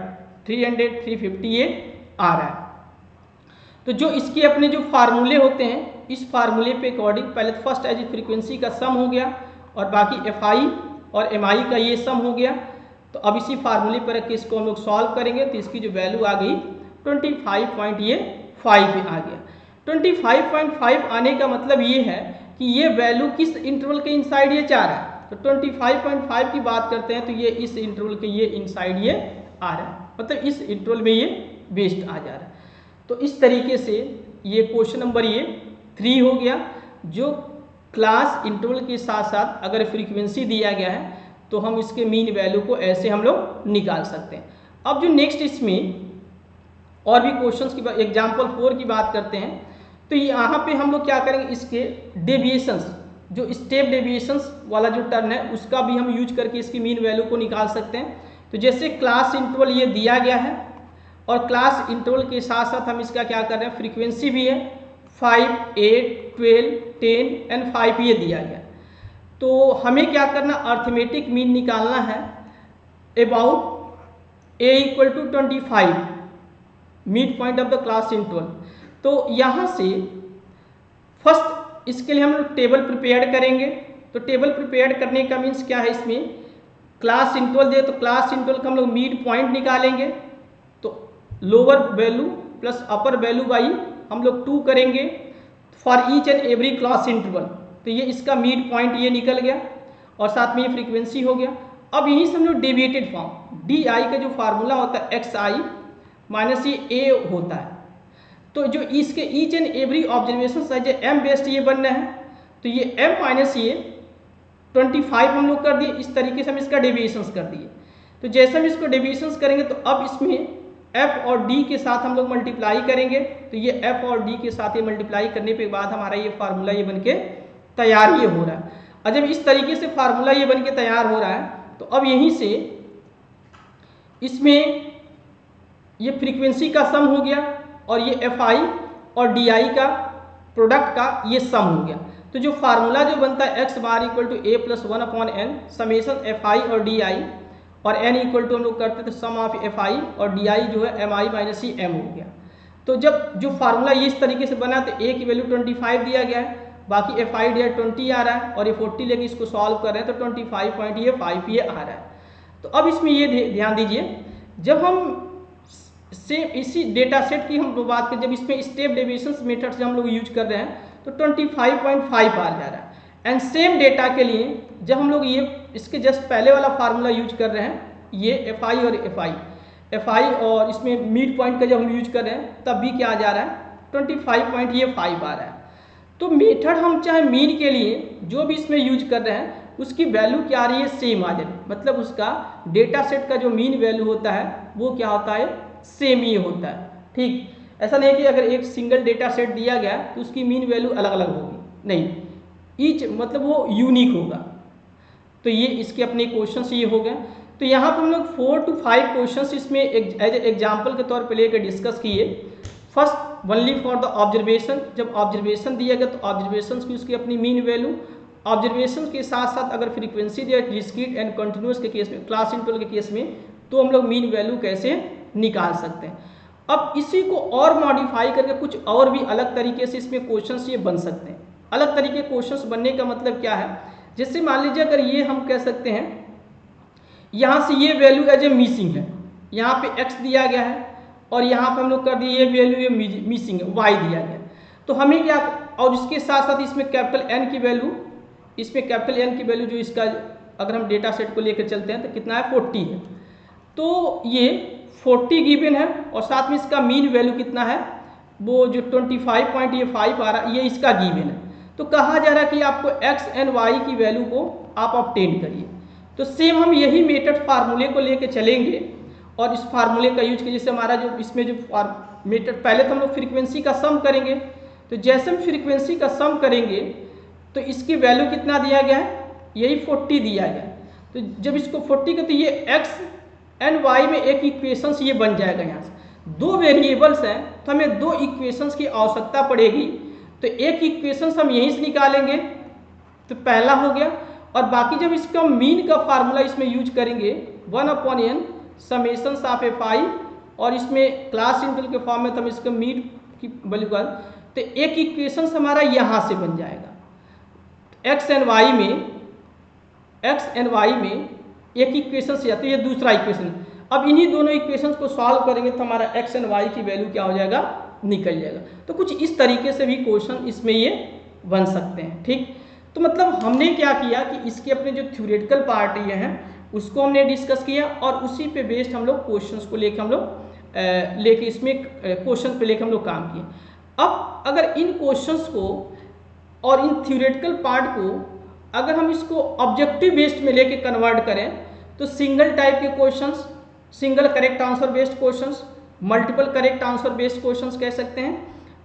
Speaker 1: 300, 350 ये आ रहा है। तो जो इसके अपने जो फार्मूले होते हैं इस फार्मूले पे अकॉर्डिंग पहले तो फर्स्ट एज फ्रीक्वेंसी का सम हो गया और बाकी FI और MI का ये सम हो गया। तो अब इसी फार्मूले पर रख के इसको हम लोग सॉल्व करेंगे तो इसकी जो वैल्यू आ गई 25.5 आ गया। 25.5 आने का मतलब ये है कि ये वैल्यू किस इंटरवल के इनसाइड ये जा रहा है। तो 25.5 की बात करते हैं तो ये इस इंटरवल के ये इनसाइड ये आ रहा है, मतलब इस इंटरवल में ये बेस्ड आ जा रहा है। तो इस तरीके से ये क्वेश्चन नंबर ये 3 हो गया, जो क्लास इंटरवल के साथ साथ अगर फ्रीक्वेंसी दिया गया है तो हम इसके मीन वैल्यू को ऐसे हम लोग निकाल सकते हैं। अब जो नेक्स्ट इसमें और भी क्वेश्चंस की एग्जाम्पल 4 की बात करते हैं तो यहाँ पे हम लोग क्या करेंगे, इसके डेविएशंस जो स्टेप डेविएशंस वाला जो टर्म है उसका भी हम यूज करके इसकी मीन वैल्यू को निकाल सकते हैं। तो जैसे क्लास इंटरवल ये दिया गया है और क्लास इंटरवल के साथ साथ हम इसका क्या कर रहे हैं, फ्रीक्वेंसी भी है 5, 8, 12, 10 एंड 5 ये दिया गया। तो हमें क्या करना, अर्थमेटिक मीन निकालना है about a equal to 25 mid point of the class interval. तो यहाँ से फर्स्ट इसके लिए हम लोग टेबल प्रिपेयर करेंगे। तो टेबल प्रिपेयर करने का मीन्स क्या है, इसमें क्लास इंटरवल दे तो क्लास इंटरवल का हम लोग मिड पॉइंट निकालेंगे। तो lower value plus upper value by हम लोग 2 करेंगे for each and every class interval. तो ये इसका मिड पॉइंट ये निकल गया और साथ में ये फ्रीक्वेंसी हो गया। अब यहीं से हम लोग डेविएटेड फॉर्म डी आई का जो फार्मूला होता है एक्स आई माइनस ये ए होता है। तो जो इसके each and every observation size m based ये बनना है। तो ये एम माइनस ये 25 हम लोग कर दिए। इस तरीके से हम इसका डेविएशंस कर दिए। तो जैसे हम इसको डेविएशंस करेंगे तो अब इसमें f और d के साथ हम लोग मल्टीप्लाई करेंगे। तो ये f और d के साथ ये मल्टीप्लाई करने के बाद हमारा ये फार्मूला ये बनके तैयार ये हो रहा है। और जब इस तरीके से फार्मूला ये बनके तैयार हो रहा है तो अब यहीं से इसमें ये फ्रीक्वेंसी का सम हो गया और ये fi और di का प्रोडक्ट का ये सम हो गया। तो जो फार्मूला जो बनता है x bar equal to a plus 1 upon n summation fi और di और n इक्वल टू हम लोग करते थे सम ऑफ fi और di जो है mi माइनस ही m हो गया। तो जब जो फार्मूला ये इस तरीके से बना तो a की वैल्यू 25 दिया गया है, बाकी fi दिया 20 आ रहा है और ये 40 लेके इसको सॉल्व कर रहे हैं तो 25.5 ये आ रहा है। तो अब इसमें ये ध्यान दीजिए, जब हम सेम इसी डेटा सेट की हम बात करें, जब इसमें स्टेप डेविएशंस मेथड से हम लोग यूज कर रहे हैं तो 25.5 आ जा रहा है। एंड सेम डेटा के लिए जब हम लोग ये इसके जस्ट पहले वाला फार्मूला यूज कर रहे हैं ये fi और इसमें मिड पॉइंट का जब हम यूज कर रहे हैं तब भी क्या आ जा रहा है 25.5 आ रहा है। तो मेथड हम चाहे मीन के लिए जो भी इसमें यूज कर रहे हैं उसकी वैल्यू क्या आ रही है, सेम आ जाए। मतलब उसका डेटा सेट का जो मीन वैल्यू होता है वो क्या होता है, सेम ही होता है। ठीक, ऐसा नहीं कि अगर एक सिंगल डेटा सेट दिया गया तो उसकी मीन वैल्यू अलग अलग होगी, नहीं, ईच मतलब वो यूनिक होगा। तो ये इसके अपने क्वेश्चंस ये हो गए। तो यहाँ पर हम लोग 4 to 5 क्वेश्चंस इसमें एज एग्जाम्पल के तौर पे लेकर डिस्कस किए। First only for the observation, जब ऑब्जर्वेशन दिया गया तो ऑब्जर्वेशन की उसकी अपनी मीन वैल्यू, ऑब्जर्वेशन के साथ साथ अगर फ्रीक्वेंसी दिया डिस्क्रीट एंड कंटिन्यूस के केस में, क्लास इंटरवल के केस में, तो हम लोग मीन वैल्यू कैसे निकाल सकते हैं। अब इसी को और मॉडिफाई करके कुछ और भी अलग तरीके से इसमें क्वेश्चंस ये बन सकते हैं। अलग तरीके क्वेश्चंस बनने का मतलब क्या है, जैसे मान लीजिए अगर ये हम कह सकते हैं यहाँ से ये वैल्यू एज ए मिसिंग है, यहाँ पे x दिया गया है और यहाँ पे हम लोग कर दिए ये वैल्यू ये मिसिंग है y दिया गया। तो हमें क्या, और इसके साथ साथ इसमें कैपिटल N की वैल्यू, इसमें कैपिटल N की वैल्यू जो इसका अगर हम डेटा सेट को लेकर चलते हैं तो कितना है 40 है। तो ये 40 गिवन है और साथ में इसका मीन वैल्यू कितना है, वो जो 25.5 आ रहा है ये इसका गिवन है। तो कहा जा रहा है कि आपको x एंड y की वैल्यू को आप ऑब्टेन करिए। तो सेम हम यही मेथड फार्मूले को लेके चलेंगे और इस फार्मूले का यूज कीजिए। जैसे हमारा जो इसमें जो मेथड, पहले तो हम लोग फ्रीक्वेंसी का सम करेंगे। तो जैसे हम फ्रीक्वेंसी का सम करेंगे तो इसकी वैल्यू कितना दिया गया है, यही 40 दिया गया। तो जब इसको 40 का तो ये x एंड y में एक इक्वेशंस ये बन जाएगा। यहाँ से 2 वेरिएबल्स हैं तो हमें 2 इक्वेशंस की आवश्यकता पड़ेगी। तो एक इक्वेशंस हम यहीं से निकालेंगे तो पहला हो गया, और बाकी जब इसका मीन का फार्मूला इसमें यूज करेंगे 1/n समेशन ऑफ fi और इसमें क्लास इंटरवल के फॉर्म में तो हम इसका मीन की वैल्यू कर, तो एक इक्वेशंस हमारा यहाँ से बन जाएगा। x एंड y में एक इक्वेशन से, तो ये दूसरा इक्वेशन। अब इन्हीं दोनों इक्वेशंस को सॉल्व करेंगे तो हमारा x एंड y की वैल्यू क्या हो जाएगा, निकल जाएगा। तो कुछ इस तरीके से भी क्वेश्चन इसमें ये बन सकते हैं। ठीक, तो मतलब हमने क्या किया कि इसके अपने जो थ्योरेटिकल पार्ट ये हैं उसको हमने डिस्कस किया और उसी पे बेस्ड हम लोग क्वेश्चंस को लेके हम लोग इसमें क्वेश्चन पे लेके हम लोग काम किए। अब अगर इन क्वेश्चंस को और इन थ्योरेटिकल पार्ट को अगर हम इसको ऑब्जेक्टिव बेस्ड में लेके कन्वर्ट करें तो सिंगल टाइप के questions, single correct answer based questions, multiple correct answer based questions कह सकते हैं,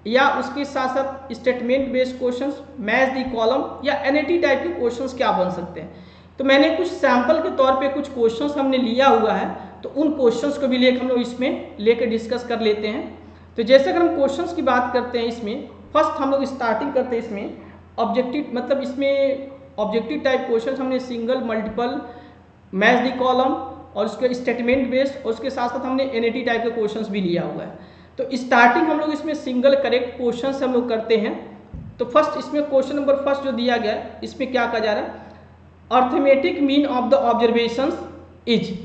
Speaker 1: या उसके साथ साथ statement based questions, match the column या एनएटी टाइप के क्वेश्चंस क्या बन सकते हैं। तो मैंने कुछ सैंपल के तौर पे कुछ क्वेश्चंस हमने लिया हुआ है, तो उन क्वेश्चंस को भी लेकर हम लोग इसमें लेकर डिस्कस कर लेते हैं। तो जैसे अगर हम क्वेश्चंस की बात करते हैं, इसमें फर्स्ट हम लोग स्टार्टिंग करते हैं इसमें ऑब्जेक्टिव, मतलब इसमें ऑब्जेक्टिव टाइप क्वेश्चंस हमने single, multiple, match the column और उसके स्टेटमेंट बेस्ड और उसके साथ साथ हमने एनएटी टाइप के क्वेश्चंस भी लिया हुआ है। तो स्टार्टिंग हम लोग इसमें सिंगल करेक्ट क्वेश्चन से हम लोग करते हैं। तो फर्स्ट इसमें क्वेश्चन नंबर फर्स्ट जो दिया गया है, इसमें क्या कहा जा रहा है, arithmetic mean of the observations is.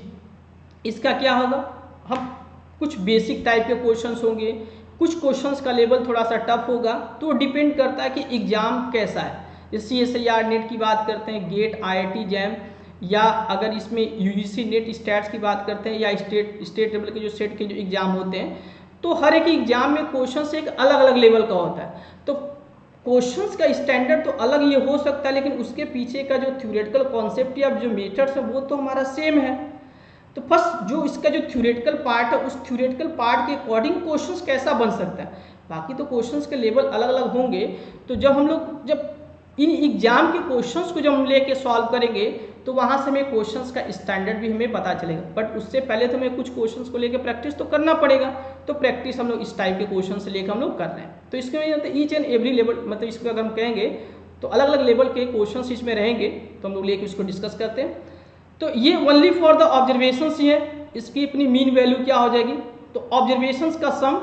Speaker 1: इसका क्या होगा, हम कुछ बेसिक टाइप के क्वेश्चंस होंगे, कुछ क्वेश्चंस का लेवल थोड़ा सा टफ होगा, तो डिपेंड करता है कि एग्जाम कैसा है। जैसे CSIR नेट की बात करते हैं, गेट, IIT जैम, या अगर इसमें UGC नेट स्टैट्स की बात करते हैं, या स्टेट लेवल के जो सेट के जो एग्जाम होते हैं, तो हर एक एग्जाम में क्वेश्चंस एक अलग अलग लेवल का होता है। तो क्वेश्चंस का स्टैंडर्ड तो अलग ये हो सकता है, लेकिन उसके पीछे का जो थ्योरेटिकल कॉन्सेप्ट या जो मेथड्स है वो तो हमारा सेम है। तो फर्स्ट जो इसका जो थ्योरेटिकल पार्ट है, उस थ्योरेटिकल पार्ट के अकॉर्डिंग क्वेश्चंस कैसा बन सकता है। बाकी तो क्वेश्चंस के लेवल अलग अलग होंगे। तो जब हम लोग जब इन एग्जाम के क्वेश्चंस को जब हम लेके सॉल्व करेंगे, तो वहाँ से हमें क्वेश्चंस का स्टैंडर्ड भी हमें पता चलेगा। बट उससे पहले तो हमें कुछ क्वेश्चंस को लेके प्रैक्टिस तो करना पड़ेगा। तो प्रैक्टिस हम लोग इस टाइप के क्वेश्चन से लेकर हम लोग कर रहे हैं। तो इसके में ईच एंड एवरी लेवल, मतलब इसको अगर हम कहेंगे तो अलग अलग लेवल के क्वेश्चंस इसमें रहेंगे, तो हम लोग लेके इसको डिस्कस करते हैं। तो ये ओनली फॉर द ऑब्जर्वेशंस ही है, इसकी अपनी मीन वैल्यू क्या हो जाएगी। तो ऑब्जर्वेशंस का सम,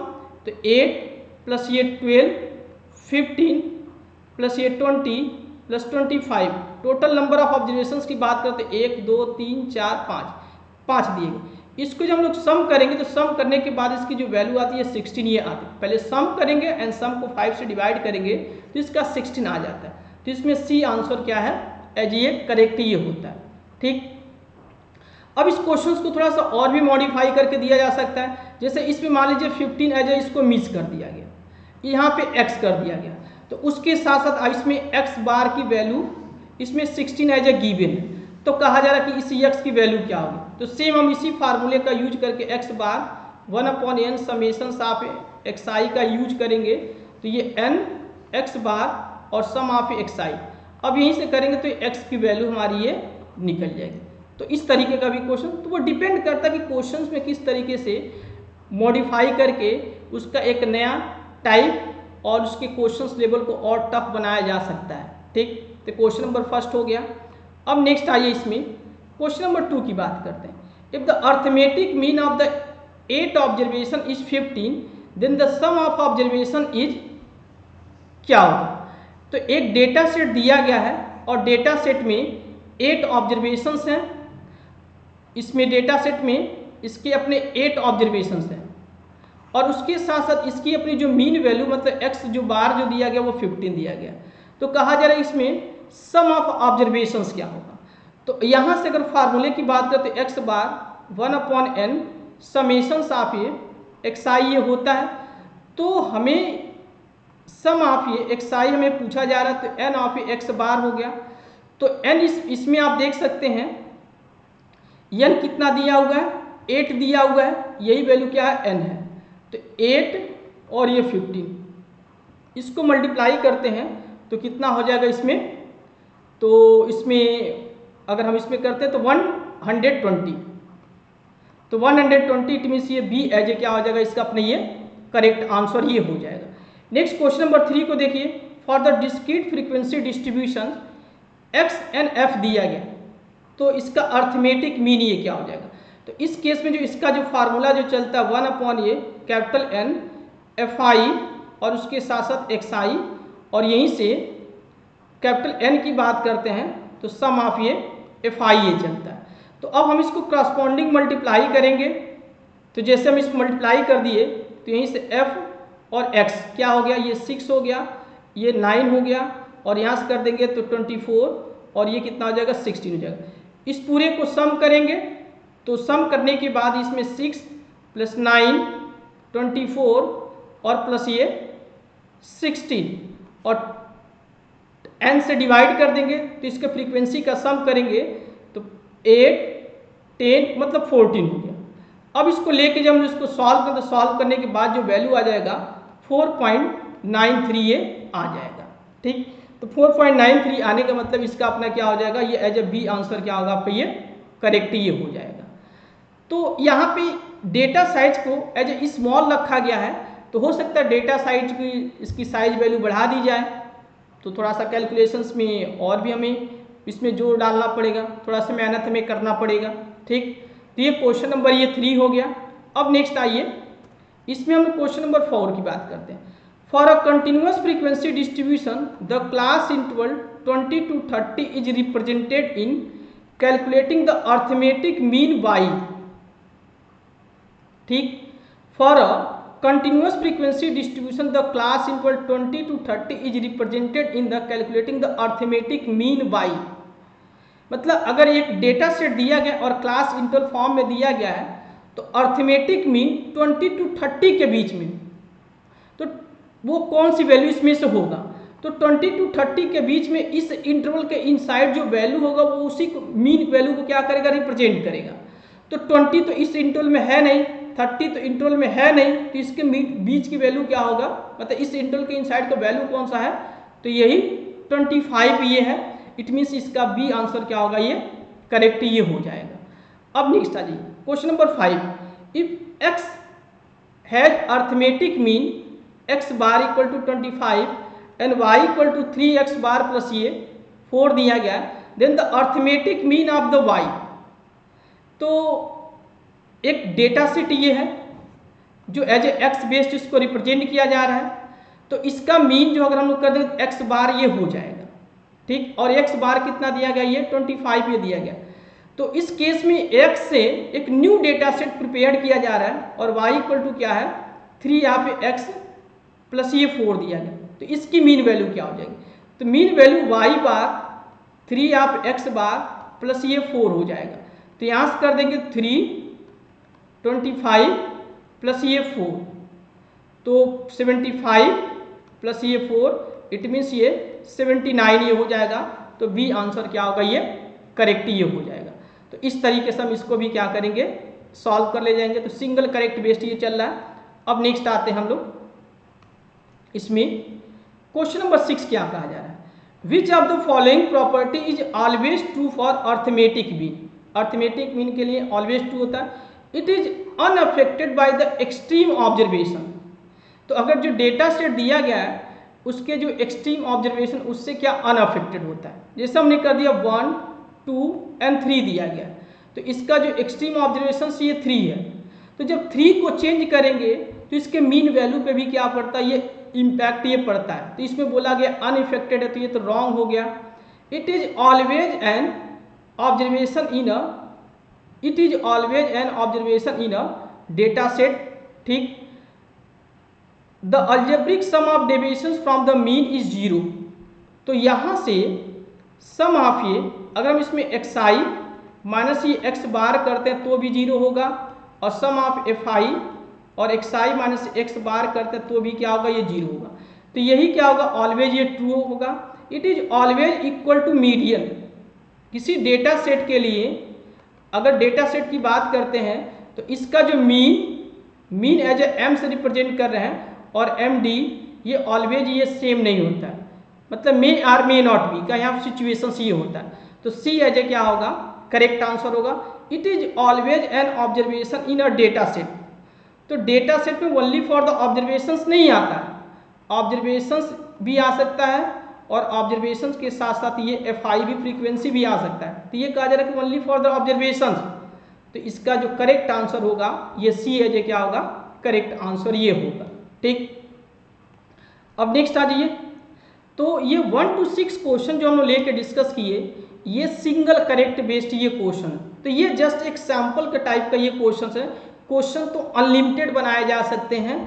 Speaker 1: तो 8 प्लस ये 12, 15 प्लस ये 20 plus 25, total number of observations की बात करते हैं 1 2 3 4 5 दिए गए। इसको जब हम लोग सम करेंगे, तो सम करने के बाद इसकी जो वैल्यू आती है 16 ये आती है। पहले सम करेंगे एंड सम को 5 से डिवाइड करेंगे तो इसका 16 आ जाता है। तो इसमें सी आंसर क्या है, एज ये करेक्ट ये होता है। ठीक, अब इस क्वेश्चंस को थोड़ा सा और भी मॉडिफाई करके दिया जा सकता है। जैसे इसमें मान लीजिए 15 एज ए इसको मिस कर दिया गया, यहाँ पे x कर दिया गया, तो उसके साथ साथ इसमें x बार की वैल्यू इसमें 16 एज ए गिवन है। तो कहा जा रहा है कि इस x की वैल्यू क्या होगी। तो सेम हम इसी फार्मूले का यूज करके x bar 1/n summation of xi का यूज करेंगे, तो ये n x बार और सम ऑफ xi। अब यहीं से करेंगे तो x की वैल्यू हमारी ये निकल जाएगी। तो इस तरीके का भी क्वेश्चन, तो वो डिपेंड करता है कि क्वेश्चंस में किस तरीके से मॉडिफाई करके उसका एक नया टाइप और उसके क्वेश्चंस लेवल को और टफ बनाया जा सकता है। ठीक, तो क्वेश्चन नंबर फर्स्ट हो गया। अब नेक्स्ट आइए इसमें क्वेश्चन नंबर 2 की बात करते हैं। If the arithmetic mean of the 8 observation is 15, then the sum of observation is क्या होगा। तो एक डेटा सेट दिया गया है और डेटा सेट में 8 ऑब्जर्वेशंस हैं। इसमें डेटा सेट में इसके अपने 8 ऑब्जर्वेशंस हैं और उसके साथ साथ इसकी अपनी जो मीन वैल्यू, मतलब x जो बार जो दिया गया वो 15 दिया गया। तो कहा जा रहा है इसमें सम ऑफ ऑब्जर्वेशंस क्या होगा। तो यहाँ से अगर फार्मूले की बात करते तो x bar 1/n summations of ये xi ये होता है। तो हमें सम ऑफ ये xi हमें पूछा जा रहा है, तो n ऑफ x बार हो गया। तो n इसमें आप देख सकते हैं n कितना दिया हुआ है, 8 दिया हुआ है, यही वैल्यू क्या है, n है। तो 8 और ये 15, इसको मल्टीप्लाई करते हैं तो कितना हो जाएगा इसमें। तो इसमें अगर हम इसमें करते हैं तो 120, तो 120 इट मीन्स ये बी एज ए क्या हो जाएगा, इसका अपने ये करेक्ट आंसर ये हो जाएगा। नेक्स्ट क्वेश्चन नंबर 3 को देखिए। For the discrete frequency distribution x and f दिया गया, तो इसका अर्थमेटिक मीन ये क्या हो जाएगा। तो इस केस में जो इसका जो फार्मूला जो चलता है 1/ये कैपिटल N fi और उसके साथ साथ xi, और यहीं से कैपिटल N की बात करते हैं तो सम ऑफ ये fi ये चलता है। तो अब हम इसको करस्पॉन्डिंग मल्टीप्लाई करेंगे। तो जैसे हम इसको मल्टीप्लाई कर दिए तो यहीं से f और x क्या हो गया, ये 6 हो गया, ये 9 हो गया, और यहाँ से कर देंगे तो 24, और ये कितना हो जाएगा 16 हो जाएगा। इस पूरे को सम करेंगे तो सम करने के बाद इसमें 6 प्लस 9 24 और प्लस ये 16 और n से डिवाइड कर देंगे तो इसके फ्रीक्वेंसी का सम करेंगे तो 8 10 मतलब 14 हो गया। अब इसको लेके जब हम इसको सॉल्व करें तो सॉल्व करने के बाद जो वैल्यू आ जाएगा 4.2 4.93 ये आ जाएगा। ठीक, तो 4.93 आने का मतलब इसका अपना क्या हो जाएगा, ये एज ए बी आंसर क्या होगा आपका, ये करेक्ट ये हो जाएगा। तो यहाँ पे डेटा साइज को एज ए स्मॉल रखा गया है, तो हो सकता है डेटा साइज की इसकी साइज वैल्यू बढ़ा दी जाए, तो थोड़ा सा कैलकुलेशंस में और भी हमें इसमें जोर डालना पड़ेगा, थोड़ा सा मेहनत हमें करना पड़ेगा। ठीक, तो ये क्वेश्चन नंबर ये 3 हो गया। अब नेक्स्ट आइए, इसमें हम क्वेश्चन नंबर 4 की बात करते हैं। For a continuous frequency distribution the class interval 20 to 30 is represented in calculating the arithmetic mean by. ठीक, for a continuous frequency distribution the class interval 20 to 30 is represented in the calculating the arithmetic mean by। मतलब अगर एक डेटा सेट दिया गया और क्लास इंटरवल फॉर्म में दिया गया है, तो अर्थमेटिक मीन 20 to 30 के बीच में, तो वो कौन सी वैल्यू इसमें से होगा, तो 20 to 30 के बीच में इस इंटरवल के इनसाइड जो वैल्यू होगा वो उसी मीन वैल्यू को क्या करेगा, रिप्रेजेंट करेगा। तो 20 तो इस इंटरवल में है नहीं, 30 तो इंटरवल में है नहीं, तो इसके बीच की वैल्यू क्या होगा, मतलब इस इंटरवल के इनसाइड का वैल्यू कौन सा है, तो यही 25 ये है। इट मीन्स इसका बी आंसर क्या होगा, ये करेक्ट ये हो जाएगा। अब नेक्स्ट आ जाइए question number 5। If x has arithmetic mean x bar equal to 25 and y equal to 3x bar plus ये 4 दिया गया, then the arithmetic mean of the y. तो एक डेटा सेट ये है जो एज ए एक्स बेस्ड इसको रिप्रेजेंट किया जा रहा है, तो इसका मीन जो अगर हम लोग कर दें एक्स बार ये हो जाएगा। ठीक, और एक्स बार कितना दिया गया, ये 25 ये दिया गया। तो इस केस में एक्स से एक न्यू डेटा सेट प्रिपेयर किया जा रहा है और वाई इक्वल टू क्या है 3, यहाँ पे एक्स प्लस ये 4 दिया गया, तो इसकी मीन वैल्यू क्या हो जाएगी, तो मीन वैल्यू वाई बार 3 यहाँ पे एक्स बार प्लस ये 4 हो जाएगा। तो यहाँ से कर देंगे 3 25 प्लस ये 4, तो 75 प्लस ये 4, इट मीन्स ये 79 ये हो जाएगा। तो बी आंसर क्या होगा, ये करेक्ट ये हो जाएगा। तो इस तरीके से हम इसको भी क्या करेंगे, सॉल्व कर ले जाएंगे। तो सिंगल करेक्ट बेस्ड ये चल रहा है। अब नेक्स्ट आते हैं हम लोग इसमें क्वेश्चन नंबर 6 क्या कहा जा रहा है, which of the following property is always true for arithmetic mean. Arithmetic mean के लिए ऑलवेज ट्रू होता है, it is unaffected bye the extreme observation. तो अगर जो डेटा सेट दिया गया है उसके जो एक्सट्रीम ऑब्जर्वेशन उससे क्या अनअफेक्टेड होता है। जैसे हमने कर दिया 1, 2 एंड 3 दिया गया, तो इसका जो एक्सट्रीम ऑब्जर्वेशन ये 3 है, तो जब 3 को चेंज करेंगे तो इसके मीन वैल्यू पे भी क्या पड़ता है, ये इम्पैक्ट ये पड़ता है। तो इसमें बोला गया अनइफेक्टेड है, तो ये तो रॉन्ग हो गया। It is always an observation in a, it is always an observation in a data set. ठीक, the algebraic sum of deviations from the mean is 0। तो यहाँ से सम ऑफ ये, अगर हम इसमें एक्स आई माइनस ये एक्स बार करते हैं तो भी 0 होगा, और सम ऑफ एफ आई और एक्स आई माइनस एक्स बार करते हैं तो भी क्या होगा, ये 0 होगा। तो यही क्या होगा, ऑलवेज ये ट्रू होगा। It is always equal to median. किसी डेटा सेट के लिए अगर डेटा सेट की बात करते हैं तो इसका जो मीन एज ए एम से रिप्रेजेंट कर रहे हैं, और एम डी ये ऑलवेज ये सेम नहीं होता है, मतलब मे आर मे नॉट बी का यहाँ सिचुएशन ये होता है। तो सी एज ए क्या होगा, करेक्ट आंसर होगा। It is always an observation in a data set. तो डेटा सेट में ओनली फॉर द ऑब्जर्वेशंस नहीं आता है, ऑब्जर्वेशंस भी आ सकता है, और ऑब्जर्वेशंस के साथ साथ ये एफ आई भी फ्रीक्वेंसी भी आ सकता है। तो ये कहा जा रहा है कि ओनली फॉर द ऑब्जर्वेशंस। तो इसका जो करेक्ट आंसर होगा ये सी एज ए क्या होगा, करेक्ट आंसर ये होगा। ठीक, अब नेक्स्ट आ जाइए। तो ये 1 to 6 क्वेश्चन जो हम लोग लेके डिस्कस किए, ये सिंगल करेक्ट बेस्ड ये क्वेश्चन है। तो ये जस्ट एक सैम्पल का टाइप का ये क्वेश्चन है। क्वेश्चन तो अनलिमिटेड बनाए जा सकते हैं,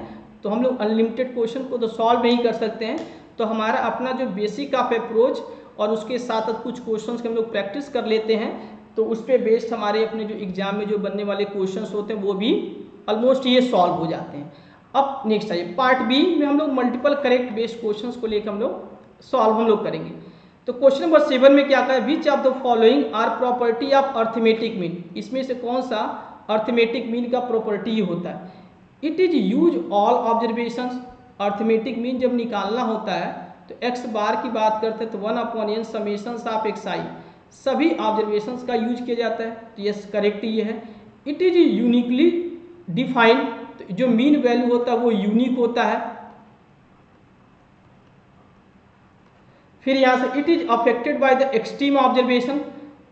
Speaker 1: तो हम लोग अनलिमिटेड क्वेश्चन को तो सॉल्व नहीं कर सकते हैं। तो हमारा अपना जो बेसिक ऑफ अप्रोच और उसके साथ कुछ क्वेश्चंस के हम लोग प्रैक्टिस कर लेते हैं, तो उस पर बेस्ड हमारे अपने जो एग्जाम में जो बनने वाले क्वेश्चंस होते हैं वो भी ऑलमोस्ट ये सॉल्व हो जाते हैं। अब नेक्स्ट आइए, पार्ट बी में हम लोग मल्टीपल करेक्ट बेस्ड क्वेश्चंस को लेकर हम लोग सॉल्व हम लोग करेंगे। तो क्वेश्चन नंबर 7 में क्या कहा है, which of the following are property of arithmetic mean. इसमें से कौन सा अर्थमेटिक मीन का प्रॉपर्टी होता है। It is use all observations, arithmetic mean जब निकालना होता है तो एक्स बार की बात करते हैं तो 1/n समेशंस ऑफ एक्स आई सभी ऑब्जर्वेशंस का यूज किया जाता है। तो यस करेक्ट ये है। इट इज यूनिकली डिफाइंड, तो जो मीन वैल्यू होता है वो यूनिक होता है। फिर यहाँ से it is affected by the extreme observation,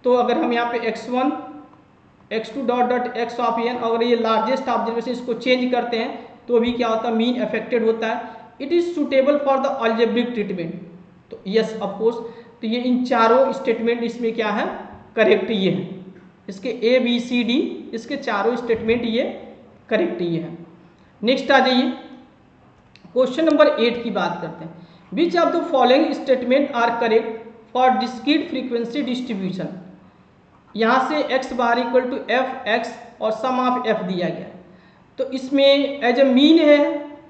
Speaker 1: तो अगर हम यहाँ पे x1 x2 dot dot x of n अगर ये लार्जेस्ट ऑब्जर्वेशन इसको चेंज करते हैं तो भी क्या होता है, मीन अफेक्टेड होता है। It is suitable for the algebraic treatment, तो यस ऑफकोर्स, तो ये इन चारों स्टेटमेंट इसमें क्या है, करेक्ट ये है। इसके ए बी सी डी इसके चारों स्टेटमेंट ये करेक्ट ये है। नेक्स्ट आ जाइए, क्वेश्चन नंबर 8 की बात करते हैं। Which of the following statement are correct for discrete frequency distribution. यहाँ से x bar equal to f x और सम ऑफ f दिया गया है, तो इसमें एज ए मीन है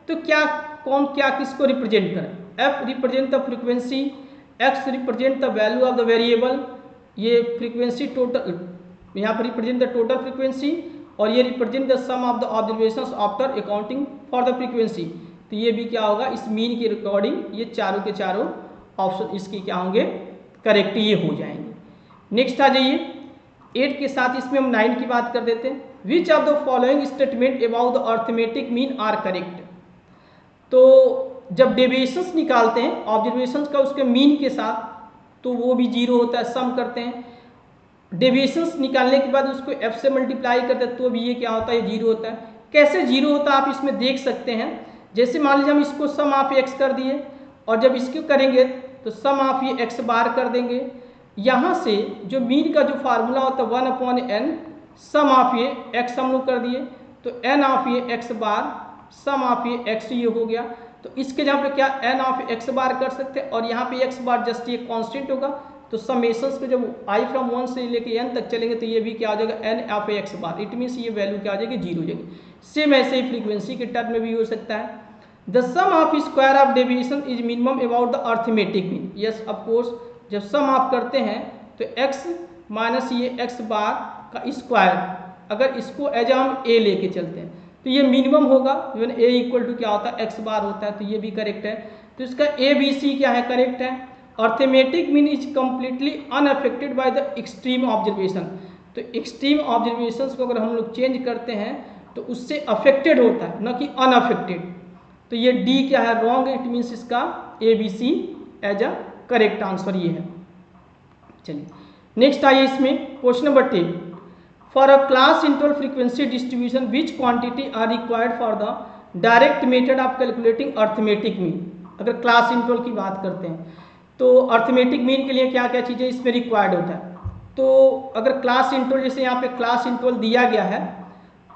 Speaker 1: तो क्या कौन क्या किसको रिप्रेजेंट करें, f represent the frequency, x represent the value of the variable, ये फ्रीक्वेंसी टोटल यहाँ पर रिप्रेजेंट द टोटल फ्रीक्वेंसी और ये represent the sum of the observations after accounting for the frequency. तो ये भी क्या होगा, इस मीन के रिकॉर्डिंग ये चारों के चारों ऑप्शन इसके क्या होंगे, करेक्ट ये हो जाएंगे। नेक्स्ट आ जाइए 8 के साथ इसमें हम 9 की बात कर देते हैं। Which of the following statement about the arithmetic mean are correct. तो जब डेविएशंस निकालते हैं ऑब्जर्वेशंस का उसके मीन के साथ तो वो भी जीरो होता है, सम करते हैं। डेविएशंस निकालने के बाद उसको f से मल्टीप्लाई करते हैं तो भी ये क्या होता है, जीरो होता है। कैसे जीरो होता है आप इसमें देख सकते हैं, जैसे मान लीजिए हम इसको सम ऑफ x कर दिए और जब इसको करेंगे तो सम ऑफ ये x बार कर देंगे। यहाँ से जो मीन का जो फार्मूला होता है 1/n सम ऑफ ये x हम लोग कर दिए तो n ऑफ ये x बार सम ऑफ ये x ये हो गया। तो इसके जहाँ पे क्या n ऑफ x बार कर सकते हैं और यहाँ पे x बार जस्ट ये कांस्टेंट होगा, तो समेशंस को जब i फ्रॉम 1 से लेके n तक चलेंगे तो ये भी क्या हो जाएगा, n of x bar, it means ये वैल्यू क्या हो जाएगी, जीरो हो जाएगी। सेम ऐसे ही फ्रीक्वेंसी के टर्म में भी हो सकता है। The sum of square of deviation is minimum about the arithmetic mean. Yes of course, जब सम आप करते हैं तो x माइनस ये x बार का स्क्वायर, अगर इसको एज हम a लेके चलते हैं तो ये मिनिमम होगा, इवन a इक्वल टू क्या होता है, x बार होता है, तो ये भी करेक्ट है। तो इसका a b c क्या है, करेक्ट है। Arithmetic mean is completely unaffected bye the extreme observation, तो एक्सट्रीम ऑब्जर्वेशंस को अगर हम लोग चेंज करते हैं तो उससे अफेक्टेड होता है, न कि अनअफेक्टेड। तो ये डी क्या है, रॉन्ग, इट मीन्स इसका A B C as a correct answer ये है। चलिए नेक्स्ट आइए इसमें question number 10। For a class interval frequency distribution which quantity are required for the direct method of calculating arithmetic mean. अगर क्लास इंटरवल की बात करते हैं तो अर्थमेटिक मीन के लिए क्या क्या चीज़ें इसमें रिक्वायर्ड होता है। तो अगर क्लास इंटरवल, जैसे यहाँ पे क्लास इंटरवल दिया गया है,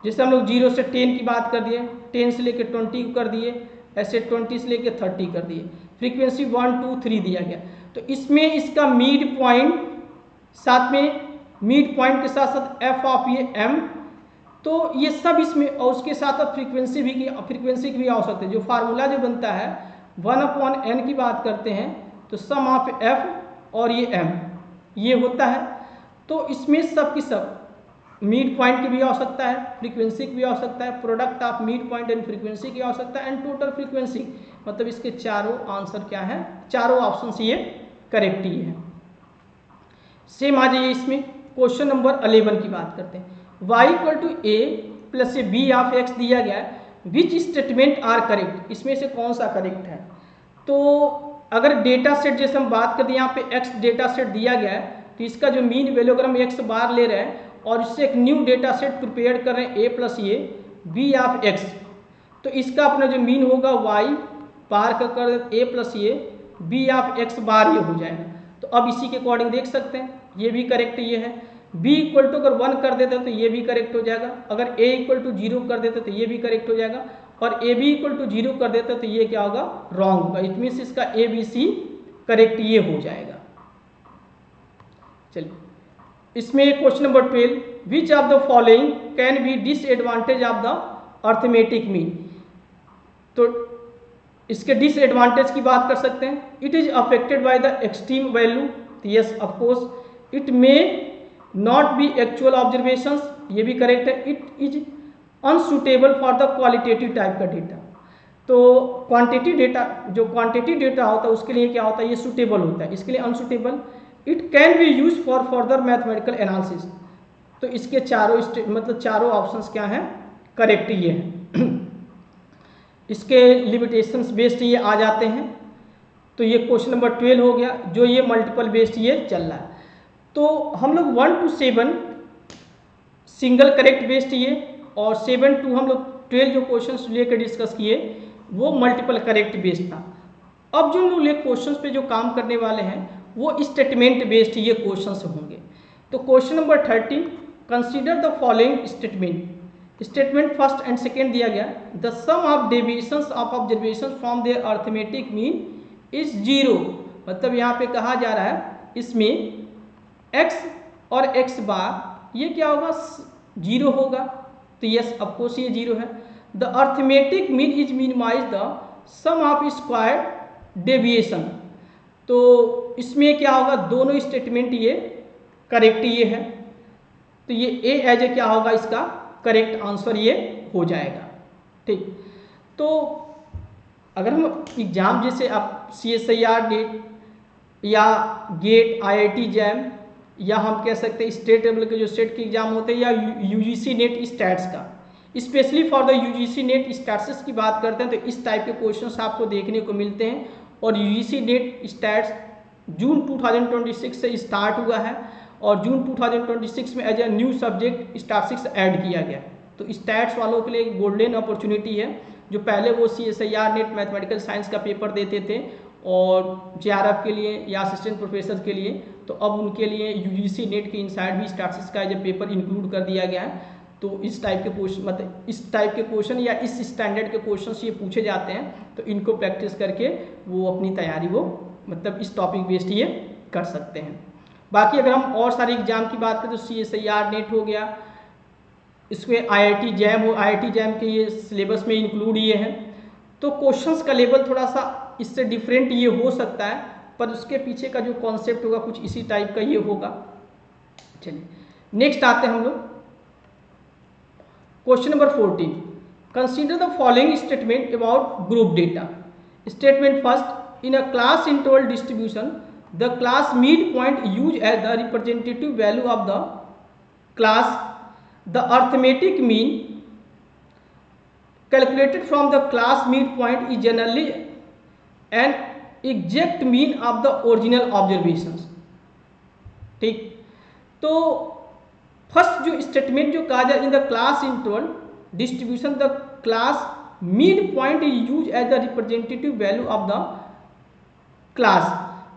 Speaker 1: जैसे हम लोग 0 से 10 की बात कर दिए, 10 से लेकर 20 को कर दिए, ऐसे 20 से लेकर 30 कर दिए, फ्रीक्वेंसी 1 2 3 दिया गया, तो इसमें इसका मिड पॉइंट साथ में, मिड पॉइंट के साथ साथ एफ ऑफ ये एम, तो ये सब इसमें, और उसके साथ साथ फ्रीक्वेंसी की भी आवश्यकता है। जो फार्मूला जो बनता है 1/n की बात करते हैं तो सम ऑफ एफ और ये एम ये होता है, तो इसमें सब की सब मिड पॉइंट की भी आवश्यकता है, फ्रीक्वेंसी की भी आवश्यकता है, product of mid point and frequency की आवश्यकता है, एंड टोटल फ्रीक्वेंसी, मतलब इसके चारों आंसर क्या है, चारों ऑप्शन ये करेक्ट ही है। सेम आ जाइए इसमें क्वेश्चन नंबर 11 की बात करते हैं। y equal to a plus a b of x दिया गया है, विच स्टेटमेंट आर करेक्ट, इसमें से कौन सा करेक्ट है। तो अगर डेटा सेट जैसे हम बात करते हैं, यहाँ पे x डेटा सेट दिया गया है, तो इसका जो मीन वैल्यू अगर हम x बार ले रहे हैं और इससे एक न्यू डेटा सेट प्रिपेयर कर रहे हैं a प्लस ये बी ऑफ x, तो इसका अपना जो मीन होगा y बार का कर a प्लस ये बी ऑफ x बार ये हो जाएगा। तो अब इसी के अकॉर्डिंग देख सकते हैं ये भी करेक्ट ये है। b इक्वल टू अगर 1 कर देते तो ये भी करेक्ट हो जाएगा, अगर a इक्वल टू 0 कर देते तो ये भी करेक्ट हो जाएगा, और ए बी इक्वल टू 0 कर देते तो ये क्या होगा, रॉन्ग होगा। इट मीन्स इसका ए बी सी करेक्ट ये हो जाएगा। चलिए इसमें question number 12, which of the following can be disadvantage of the arithmetic mean. तो इसके डिसएडवांटेज की बात कर सकते हैं। It is affected by the extreme value, yes of course. It may not be actual observations, ये भी करेक्ट है। It is unsuitable for the qualitative type का डेटा, तो क्वांटिटी डेटा, जो क्वांटिटी डेटा होता है उसके लिए क्या होता है, ये सूटेबल होता है, इसके लिए unsuitable. It can be use for further mathematical analysis. तो इसके चारों मतलब चारों ऑप्शंस क्या हैं, करेक्ट ये हैं। इसके लिमिटेशंस बेस्ड ये आ जाते हैं। तो ये क्वेश्चन नंबर 12 हो गया, जो ये मल्टीपल बेस्ड ये चल रहा है। तो हम लोग 1 to 7 सिंगल करेक्ट बेस्ड ये, और 7 to हम लोग 12 जो क्वेश्चन लेकर डिस्कस किए वो मल्टीपल करेक्ट बेस्ड था। अब जो लोग क्वेश्चंस पे जो काम करने वाले हैं वो स्टेटमेंट बेस्ड ये क्वेश्चंस होंगे। तो question number 13, consider the following statement. Statement first and second दिया गया, the sum of deviations of observation from their arithmetic mean is 0। मतलब यहाँ पे कहा जा रहा है इसमें x और x बार ये क्या होगा, 0 होगा। तो यस ऑफकोर्स ये 0 है। The arithmetic mean is minimise the sum of square deviation. तो इसमें क्या होगा, दोनों स्टेटमेंट ये करेक्ट ये है। तो ये ए एज ए क्या होगा, इसका करेक्ट आंसर ये हो जाएगा। ठीक, तो अगर हम एग्जाम जैसे आप CSIR नेट या गेट IIT जैम, या हम कह सकते हैं स्टेट लेवल के जो स्टेट के एग्जाम होते हैं, या UGC नेट स्टैट्स का, specially for the UGC net stats की बात करते हैं तो इस टाइप के क्वेश्चंस आपको देखने को मिलते हैं। और UGC नेट स्टैट्स जून 2026 से स्टार्ट हुआ है, और जून 2026 में as a new subject statistics add किया गया। तो स्टैट्स वालों के लिए एक गोल्डन अपॉर्चुनिटी है, जो पहले वो CSIR नेट मैथमेटिकल साइंस का पेपर देते थे और JRF के लिए या असिस्टेंट प्रोफेसर के लिए, तो अब उनके लिए UGC नेट के इनसाइड भी स्टैटिस्टिक्स का जो पेपर इंक्लूड कर दिया गया है। तो इस टाइप के क्वेश्चन, मतलब इस टाइप के क्वेश्चन या इस स्टैंडर्ड के क्वेश्चन ये पूछे जाते हैं, तो इनको प्रैक्टिस करके वो अपनी तैयारी वो मतलब इस टॉपिक बेस्ड ये कर सकते हैं। बाकी अगर हम और सारे एग्जाम की बात करें तो CSIR नेट हो गया, इसमें IIT जैम हो, IIT जैम के ये सिलेबस में इंक्लूड ये है। तो क्वेश्चंस का लेवल थोड़ा सा इससे डिफरेंट ये हो सकता है, पर उसके पीछे का जो कॉन्सेप्ट होगा कुछ इसी टाइप का ये होगा। चलिए नेक्स्ट आते हैं हम लोग question number 14, consider the following statement about group data. Statement first, in a class interval distribution the class mid point use as the representative value of the class, the arithmetic mean calculated from the class midpoint is generally an exact mean of the original observations। ठीक, तो फर्स्ट जो स्टेटमेंट जो कहा जाए, in the class interval distribution the class mid point is use as the representative value of the class.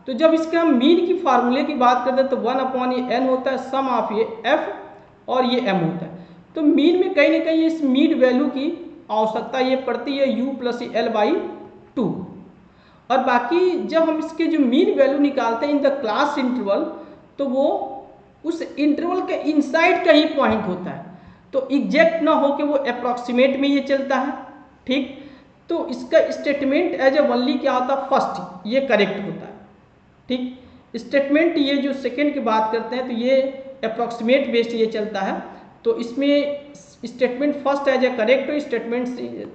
Speaker 1: तो जब इसके हम मीन की फार्मूले की बात करते हैं तो 1/n होता है, सम ऑफ ये f और ये m होता है। तो मीन में कहीं ना कहीं इस मीन वैल्यू की आवश्यकता ये पड़ती है u + l/2। और बाकी जब हम इसके जो मीन वैल्यू निकालते हैं इन द क्लास इंटरवल, तो वो उस इंटरवल के इनसाइड का ही पॉइंट होता है, तो एग्जैक्ट ना हो कि वो अप्रॉक्सीमेट में ये चलता है। ठीक, तो इसका स्टेटमेंट एज ए ओनली क्या होता है, फर्स्ट ये करेक्ट होता है। ठीक, स्टेटमेंट ये जो सेकेंड की बात करते हैं तो ये अप्रॉक्सीमेट बेस्ड ये चलता है। तो इसमें statement first as a correct हो, स्टेटमेंट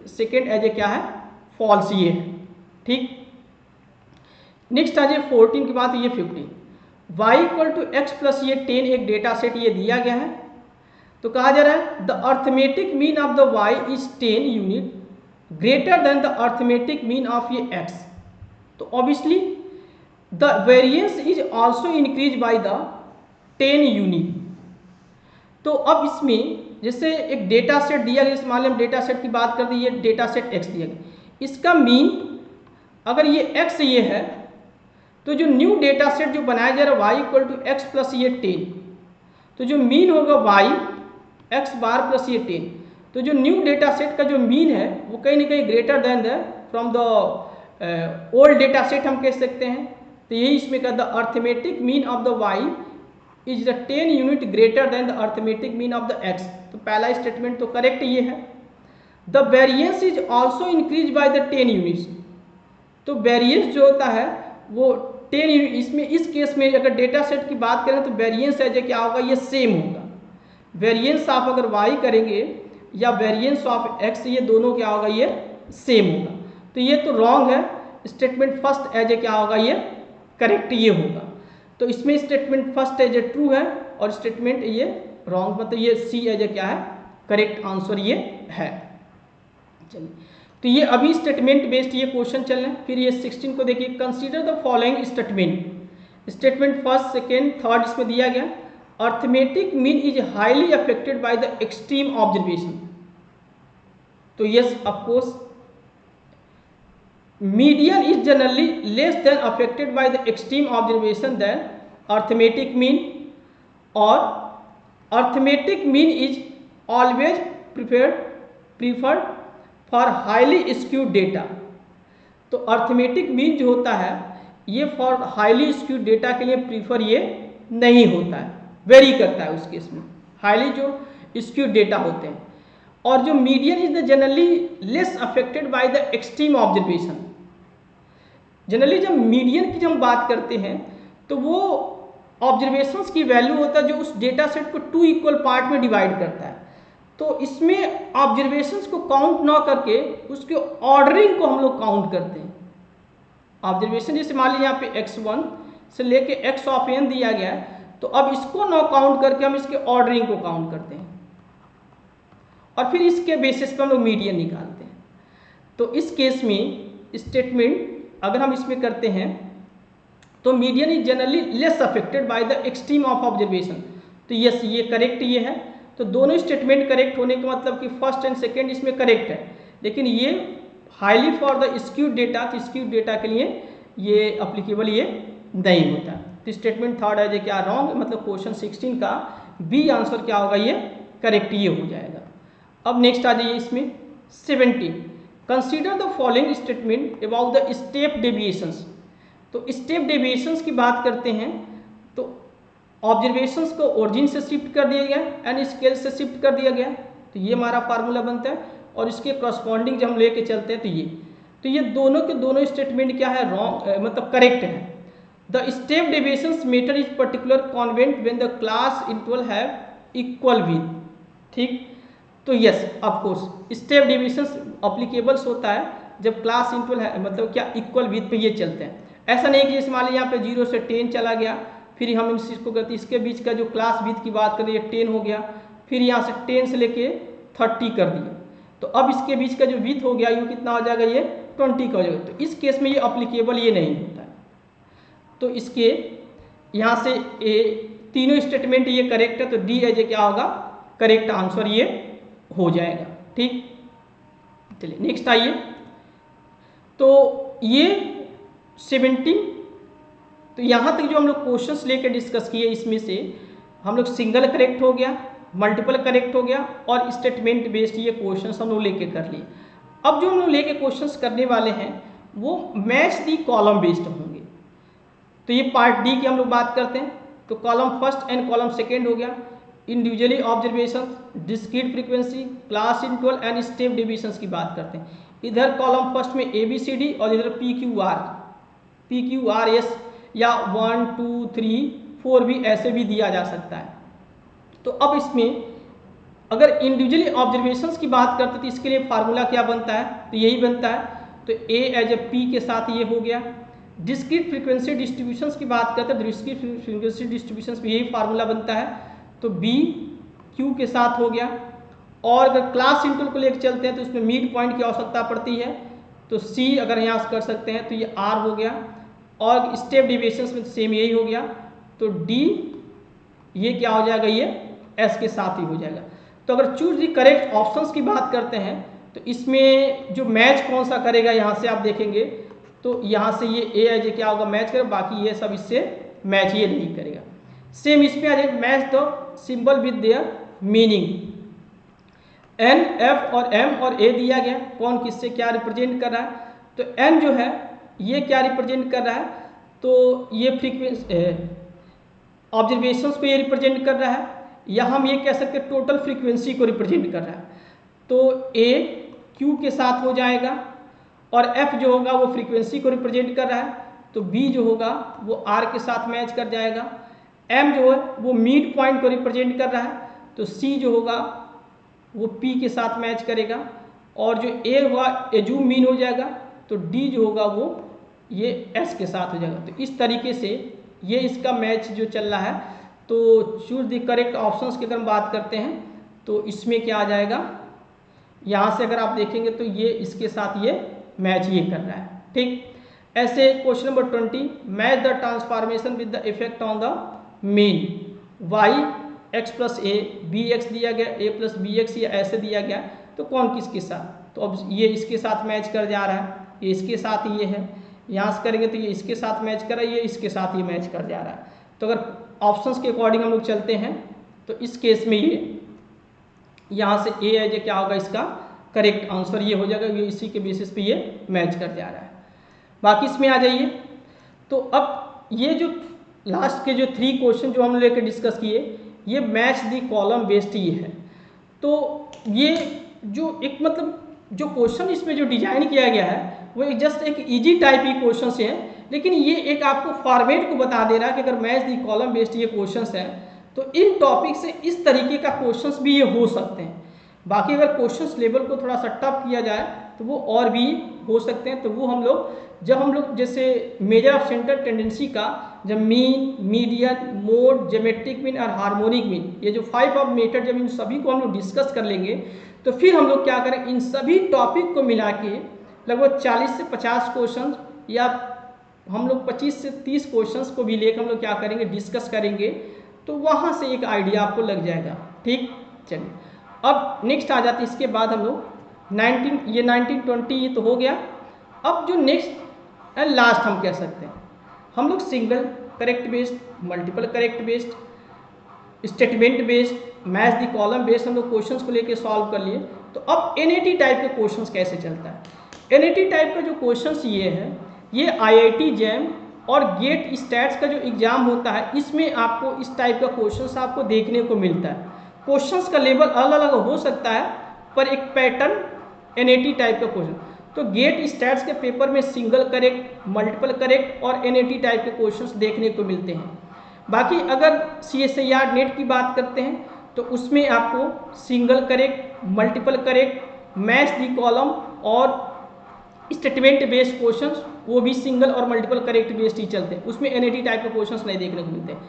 Speaker 1: सेकेंड एज ए क्या है, फॉल्स ये है। ठीक, नेक्स्ट आ जाए 14 की बात, ये 15, y = x + ये 10 एक डेटा सेट ये दिया गया है। तो कहा जा रहा है the arithmetic mean of the y is 10 unit greater than the arithmetic mean of ये x। तो obviously the variance is also increase by the 10 unit. तो अब इसमें जैसे एक डेटा सेट दिया गया, मान लीजिए हम डेटा सेट की बात करते हैं, ये डेटा सेट x दिया गया, इसका मीन अगर ये x ये है, तो जो न्यू डेटा सेट जो बनाया जा रहा है y = x + ये 10, तो जो मीन होगा y x बार + ये 10। तो जो न्यू डेटा सेट का जो मीन है वो कहीं ना कहीं greater than the from the old data set हम कह सकते हैं। तो यही इसमें का the arithmetic mean of the y is the 10 unit greater than the arithmetic mean of the x। तो पहला स्टेटमेंट तो करेक्ट ये है। The variance is also increase by the 10 units. तो वेरिएंस जो होता है वो 10 यूनिट, इसमें इस केस में अगर डेटा सेट की बात करें तो वेरिएंस है जो क्या होगा, ये सेम होगा। वेरिएंस ऑफ अगर y करेंगे या वेरिएंस ऑफ x, ये दोनों क्या होगा, ये सेम होगा। तो ये तो रॉन्ग है, स्टेटमेंट फर्स्ट एज ए क्या होगा, ये करेक्ट ये होगा। तो इसमें statement first as a true है और स्टेटमेंट ये रॉन्ग, मतलब ये सी एज ए क्या है, करेक्ट आंसर ये है। चलिए, तो ये अभी स्टेटमेंट बेस्ड ये क्वेश्चन चल रहे हैं। फिर ये 16 को देखिए, consider the following statement. Statement first, second, third इसमें दिया गया। Arithmetic mean is highly affected by the extreme observation. तो yes of course, median is generally less than affected by the extreme observation than arithmetic mean, और arithmetic mean is always preferred for highly skewed data. तो अर्थमेटिक मीन जो होता है ये फॉर हाईली स्क्यूड डेटा के लिए प्रीफर ये नहीं होता है, वेरी करता है उस केस में, हाईली जो स्क्यूड डेटा होते हैं। और जो median is the generally less affected by the extreme observation. Generally जब मीडियन की जब हम बात करते हैं तो वो ऑब्जर्वेशंस की वैल्यू होता है जो उस डेटा सेट को 2 इक्वल पार्ट में डिवाइड करता है। तो इसमें ऑब्जर्वेशंस को काउंट ना करके उसके ऑर्डरिंग को हम लोग काउंट करते हैं। ऑब्जर्वेशन जैसे मान लीजिए यहाँ पे x1 से लेके x ऑफ n दिया गया है, तो अब इसको ना काउंट करके हम इसके ऑर्डरिंग को काउंट करते हैं और फिर इसके बेसिस पे हम लोग मीडियन निकालते हैं। तो इस केस में स्टेटमेंट अगर हम इसमें करते हैं तो median is generally less affected by the extreme of observation. तो यस ये करेक्ट ये है। तो दोनों स्टेटमेंट करेक्ट होने का मतलब कि फर्स्ट एंड सेकेंड इसमें करेक्ट है, लेकिन ये highly for the skewed data, तो स्क्यूड डेटा के लिए ये अप्लीकेबल ये नहीं होता। तो स्टेटमेंट थर्ड है जो क्या रॉन्ग, मतलब क्वेश्चन 16 का बी आंसर क्या होगा, ये करेक्ट ये हो जाएगा। अब नेक्स्ट आ जाइए इसमें 17, consider the following statement about the step deviations. तो स्टेप डेविएशंस की बात करते हैं तो ऑब्जर्वेशंस को ओरिजिन से शिफ्ट कर दिया गया एंड स्केल से शिफ्ट कर दिया गया, तो ये हमारा फार्मूला बनता है। और इसके करस्पॉन्डिंग जब हम लेके चलते हैं तो ये दोनों के दोनों स्टेटमेंट क्या है, रॉन्ग मतलब करेक्ट है। The step deviations method is particular convent when the class interval have equal with, ठीक। तो यस ऑफकोर्स स्टेप डेविएशंस अप्लीकेबल्स होता है जब क्लास इंटरवल है, मतलब क्या इक्वल विथ पे ये चलते हैं। ऐसा नहीं कि जैसे मान लीजिए यहाँ पे 0 से 10 चला गया, फिर हम इस चीज़ को करते इसके बीच का जो क्लास विथ की बात करें 10 हो गया, फिर यहाँ से 10 से लेके 30 कर दिए, तो अब इसके बीच का जो विथ हो गया ये कितना हो जाएगा, ये 20 का हो जाएगा। तो इस केस में ये अप्लीकेबल ये नहीं होता है। तो इसके यहाँ से तीनों स्टेटमेंट ये करेक्ट है, तो डी एज ए क्या होगा, करेक्ट आंसर ये हो जाएगा, ठीक। चलिए नेक्स्ट आइए। तो ये 17, तो यहाँ तक जो हम लोग क्वेश्चंस लेकर डिस्कस किए इसमें से हम लोग सिंगल करेक्ट हो गया, मल्टीपल करेक्ट हो गया और स्टेटमेंट बेस्ड ये क्वेश्चंस हम लोग लेके कर लिए। अब जो हम लोग लेके क्वेश्चंस करने वाले हैं वो मैच दी कॉलम बेस्ड होंगे। तो ये पार्ट डी की हम लोग बात करते हैं। तो column first and column second हो गया, individually observation, discrete frequency, class interval and step deviations की बात करते हैं। इधर कॉलम फर्स्ट में ABCD और इधर PQRS या 1 2 3 4 भी ऐसे भी दिया जा सकता है। तो अब इसमें अगर इंडिविजुअली ऑब्जर्वेशंस की बात करते तो इसके लिए फार्मूला क्या बनता है, तो यही बनता है। तो A एज ए P के साथ ये हो गया। डिस्क्रीट फ्रीक्वेंसी डिस्ट्रीब्यूशंस की बात करते हैं तो डिस्क्रीट फ्रीक्वेंसी डिस्ट्रीब्यूशंस में यही फार्मूला बनता है, तो B Q के साथ हो गया। और अगर क्लास इंटरवल को लेकर चलते हैं तो उसमें मिड पॉइंट की आवश्यकता पड़ती है, तो C अगर यहाँ से कर सकते हैं तो ये R हो गया। और स्टेप डेविएशंस में सेम यही हो गया, तो D ये क्या हो जाएगा, ये S के साथ ही हो जाएगा। तो अगर चूज द करेक्ट ऑप्शंस की बात करते हैं तो इसमें जो मैच कौन सा करेगा, यहाँ से आप देखेंगे तो यहाँ से ये A एज ए क्या होगा, मैच करेगा, बाकी ये सब इससे मैच ये नहीं करेगा। सेम इसमें आ जाए match the symbol with their meaning. N, F और M और A दिया गया, कौन किससे क्या रिप्रेजेंट कर रहा है, तो N जो है ये क्या रिप्रेजेंट कर रहा है, तो ये फ्रीक्वेंसी ऑब्जर्वेशंस को ये रिप्रेजेंट कर रहा है, या हम ये कह सकते हैं टोटल फ्रीक्वेंसी को रिप्रेजेंट कर रहा है। तो A Q के साथ हो जाएगा और F जो होगा वो फ्रीक्वेंसी को रिप्रेजेंट कर रहा है, तो B जो होगा वो R के साथ मैच कर जाएगा। M जो है वो मिड पॉइंट को रिप्रेजेंट कर रहा है, तो C जो होगा वो P के साथ मैच करेगा। और जो A हुआ एज्यूम मीन हो जाएगा, तो डी जो होगा वो ये एस के साथ हो जाएगा। तो इस तरीके से ये इसका मैच जो चल रहा है। तो चूज द करेक्ट ऑप्शंस की अगर हम बात करते हैं तो इसमें क्या आ जाएगा, यहाँ से अगर आप देखेंगे तो ये इसके साथ ये मैच ये कर रहा है। ठीक, ऐसे question number 20, match the transformation with the effect on the mean y x plus a b x दिया गया, ए प्लस बी एक्स या ऐसे दिया गया, तो कौन किसके साथ, तो अब ये इसके साथ मैच कर जा रहा है, ये इसके साथ ये है, यहाँ से करेंगे तो ये इसके साथ मैच कर रहा है, ये इसके साथ ये मैच कर जा रहा है। तो अगर ऑप्शंस के अकॉर्डिंग हम लोग चलते हैं तो इस केस में ये यहाँ से ए है जो क्या होगा इसका करेक्ट आंसर ये हो जाएगा, ये इसी के बेसिस पे ये मैच कर जा रहा है। बाकी इसमें आ जाइए। तो अब ये जो लास्ट के जो 3 क्वेश्चन जो हम लेकर डिस्कस किए, ये मैच दी कॉलम बेस्ड ये है। तो ये जो एक मतलब जो क्वेश्चन इसमें जो डिजाइन किया गया है वो जस्ट एक इजी टाइप ही क्वेश्चन से है, लेकिन ये एक आपको फॉर्मेट को बता दे रहा है कि अगर मैच दी कॉलम बेस्ड ये क्वेश्चंस हैं तो इन टॉपिक से इस तरीके का क्वेश्चंस भी ये हो सकते हैं। बाकी अगर क्वेश्चंस लेवल को थोड़ा सा टफ किया जाए तो वो और भी हो सकते हैं। तो वो हम लोग जैसे मेजर ऑफ सेंटर टेंडेंसी का जब mean, median, mode, geometric mean और हार्मोनिक मीन, ये जो 5 ऑफ मेथड जब इन सभी को हम लोग डिस्कस कर लेंगे तो फिर हम लोग क्या करें, इन सभी टॉपिक को मिला के लगभग 40 से 50 क्वेश्चन या हम लोग 25 से 30 क्वेश्चंस को भी लेकर हम लोग क्या करेंगे, डिस्कस करेंगे, तो वहाँ से एक आइडिया आपको लग जाएगा। ठीक, चलिए अब नेक्स्ट आ जाते हैं। इसके बाद हम लोग 19 20 ये तो हो गया। अब जो नेक्स्ट एंड लास्ट हम कह सकते हैं, हम लोग single correct based, multiple correct based, statement based, match the column based हम लोग क्वेश्चंस को लेके सॉल्व कर लिए। तो अब एनएटी टाइप के क्वेश्चंस कैसे चलता है। एनएटी टाइप का जो क्वेश्चंस ये है, ये आईआईटी जैम और गेट स्टैट्स का जो एग्जाम होता है इसमें आपको इस टाइप का क्वेश्चंस आपको देखने को मिलता है। क्वेश्चंस का लेवल अलग अलग हो सकता है पर एक पैटर्न एनएटी टाइप का क्वेश्चन। तो गेट स्टैट्स के पेपर में सिंगल करेक्ट, मल्टीपल करेक्ट और एनएटी टाइप के क्वेश्चंस देखने को मिलते हैं। बाकी अगर सीएसआईआर नेट की बात करते हैं तो उसमें आपको single correct, multiple correct, match the column और स्टेटमेंट बेस्ड क्वेश्चंस वो भी सिंगल और मल्टीपल करेक्ट बेस्ड ही चलते हैं, उसमें एनएटी टाइप के क्वेश्चंस नहीं देखने को मिलते हैं।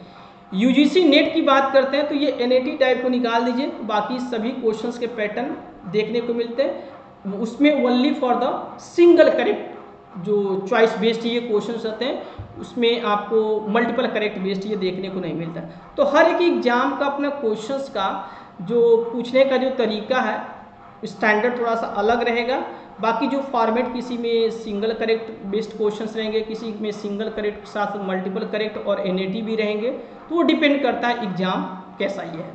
Speaker 1: यूजीसी नेट की बात करते हैं तो ये एनएटी टाइप को निकाल दीजिए, बाकी सभी क्वेश्चंस के पैटर्न देखने को मिलते हैं। उसमें only for the single correct जो चॉइस बेस्ड ये क्वेश्चंस रहते हैं, उसमें आपको मल्टीपल करेक्ट बेस्ड ये देखने को नहीं मिलता। तो हर एक एग्जाम का अपना क्वेश्चंस का जो पूछने का जो तरीका है स्टैंडर्ड थोड़ा सा अलग रहेगा। बाकी जो फॉर्मेट किसी में सिंगल करेक्ट बेस्ड क्वेश्चंस रहेंगे, किसी में सिंगल करेक्ट के साथ मल्टीपल करेक्ट और एनएटी भी रहेंगे, तो वो डिपेंड करता है एग्जाम कैसा ये है।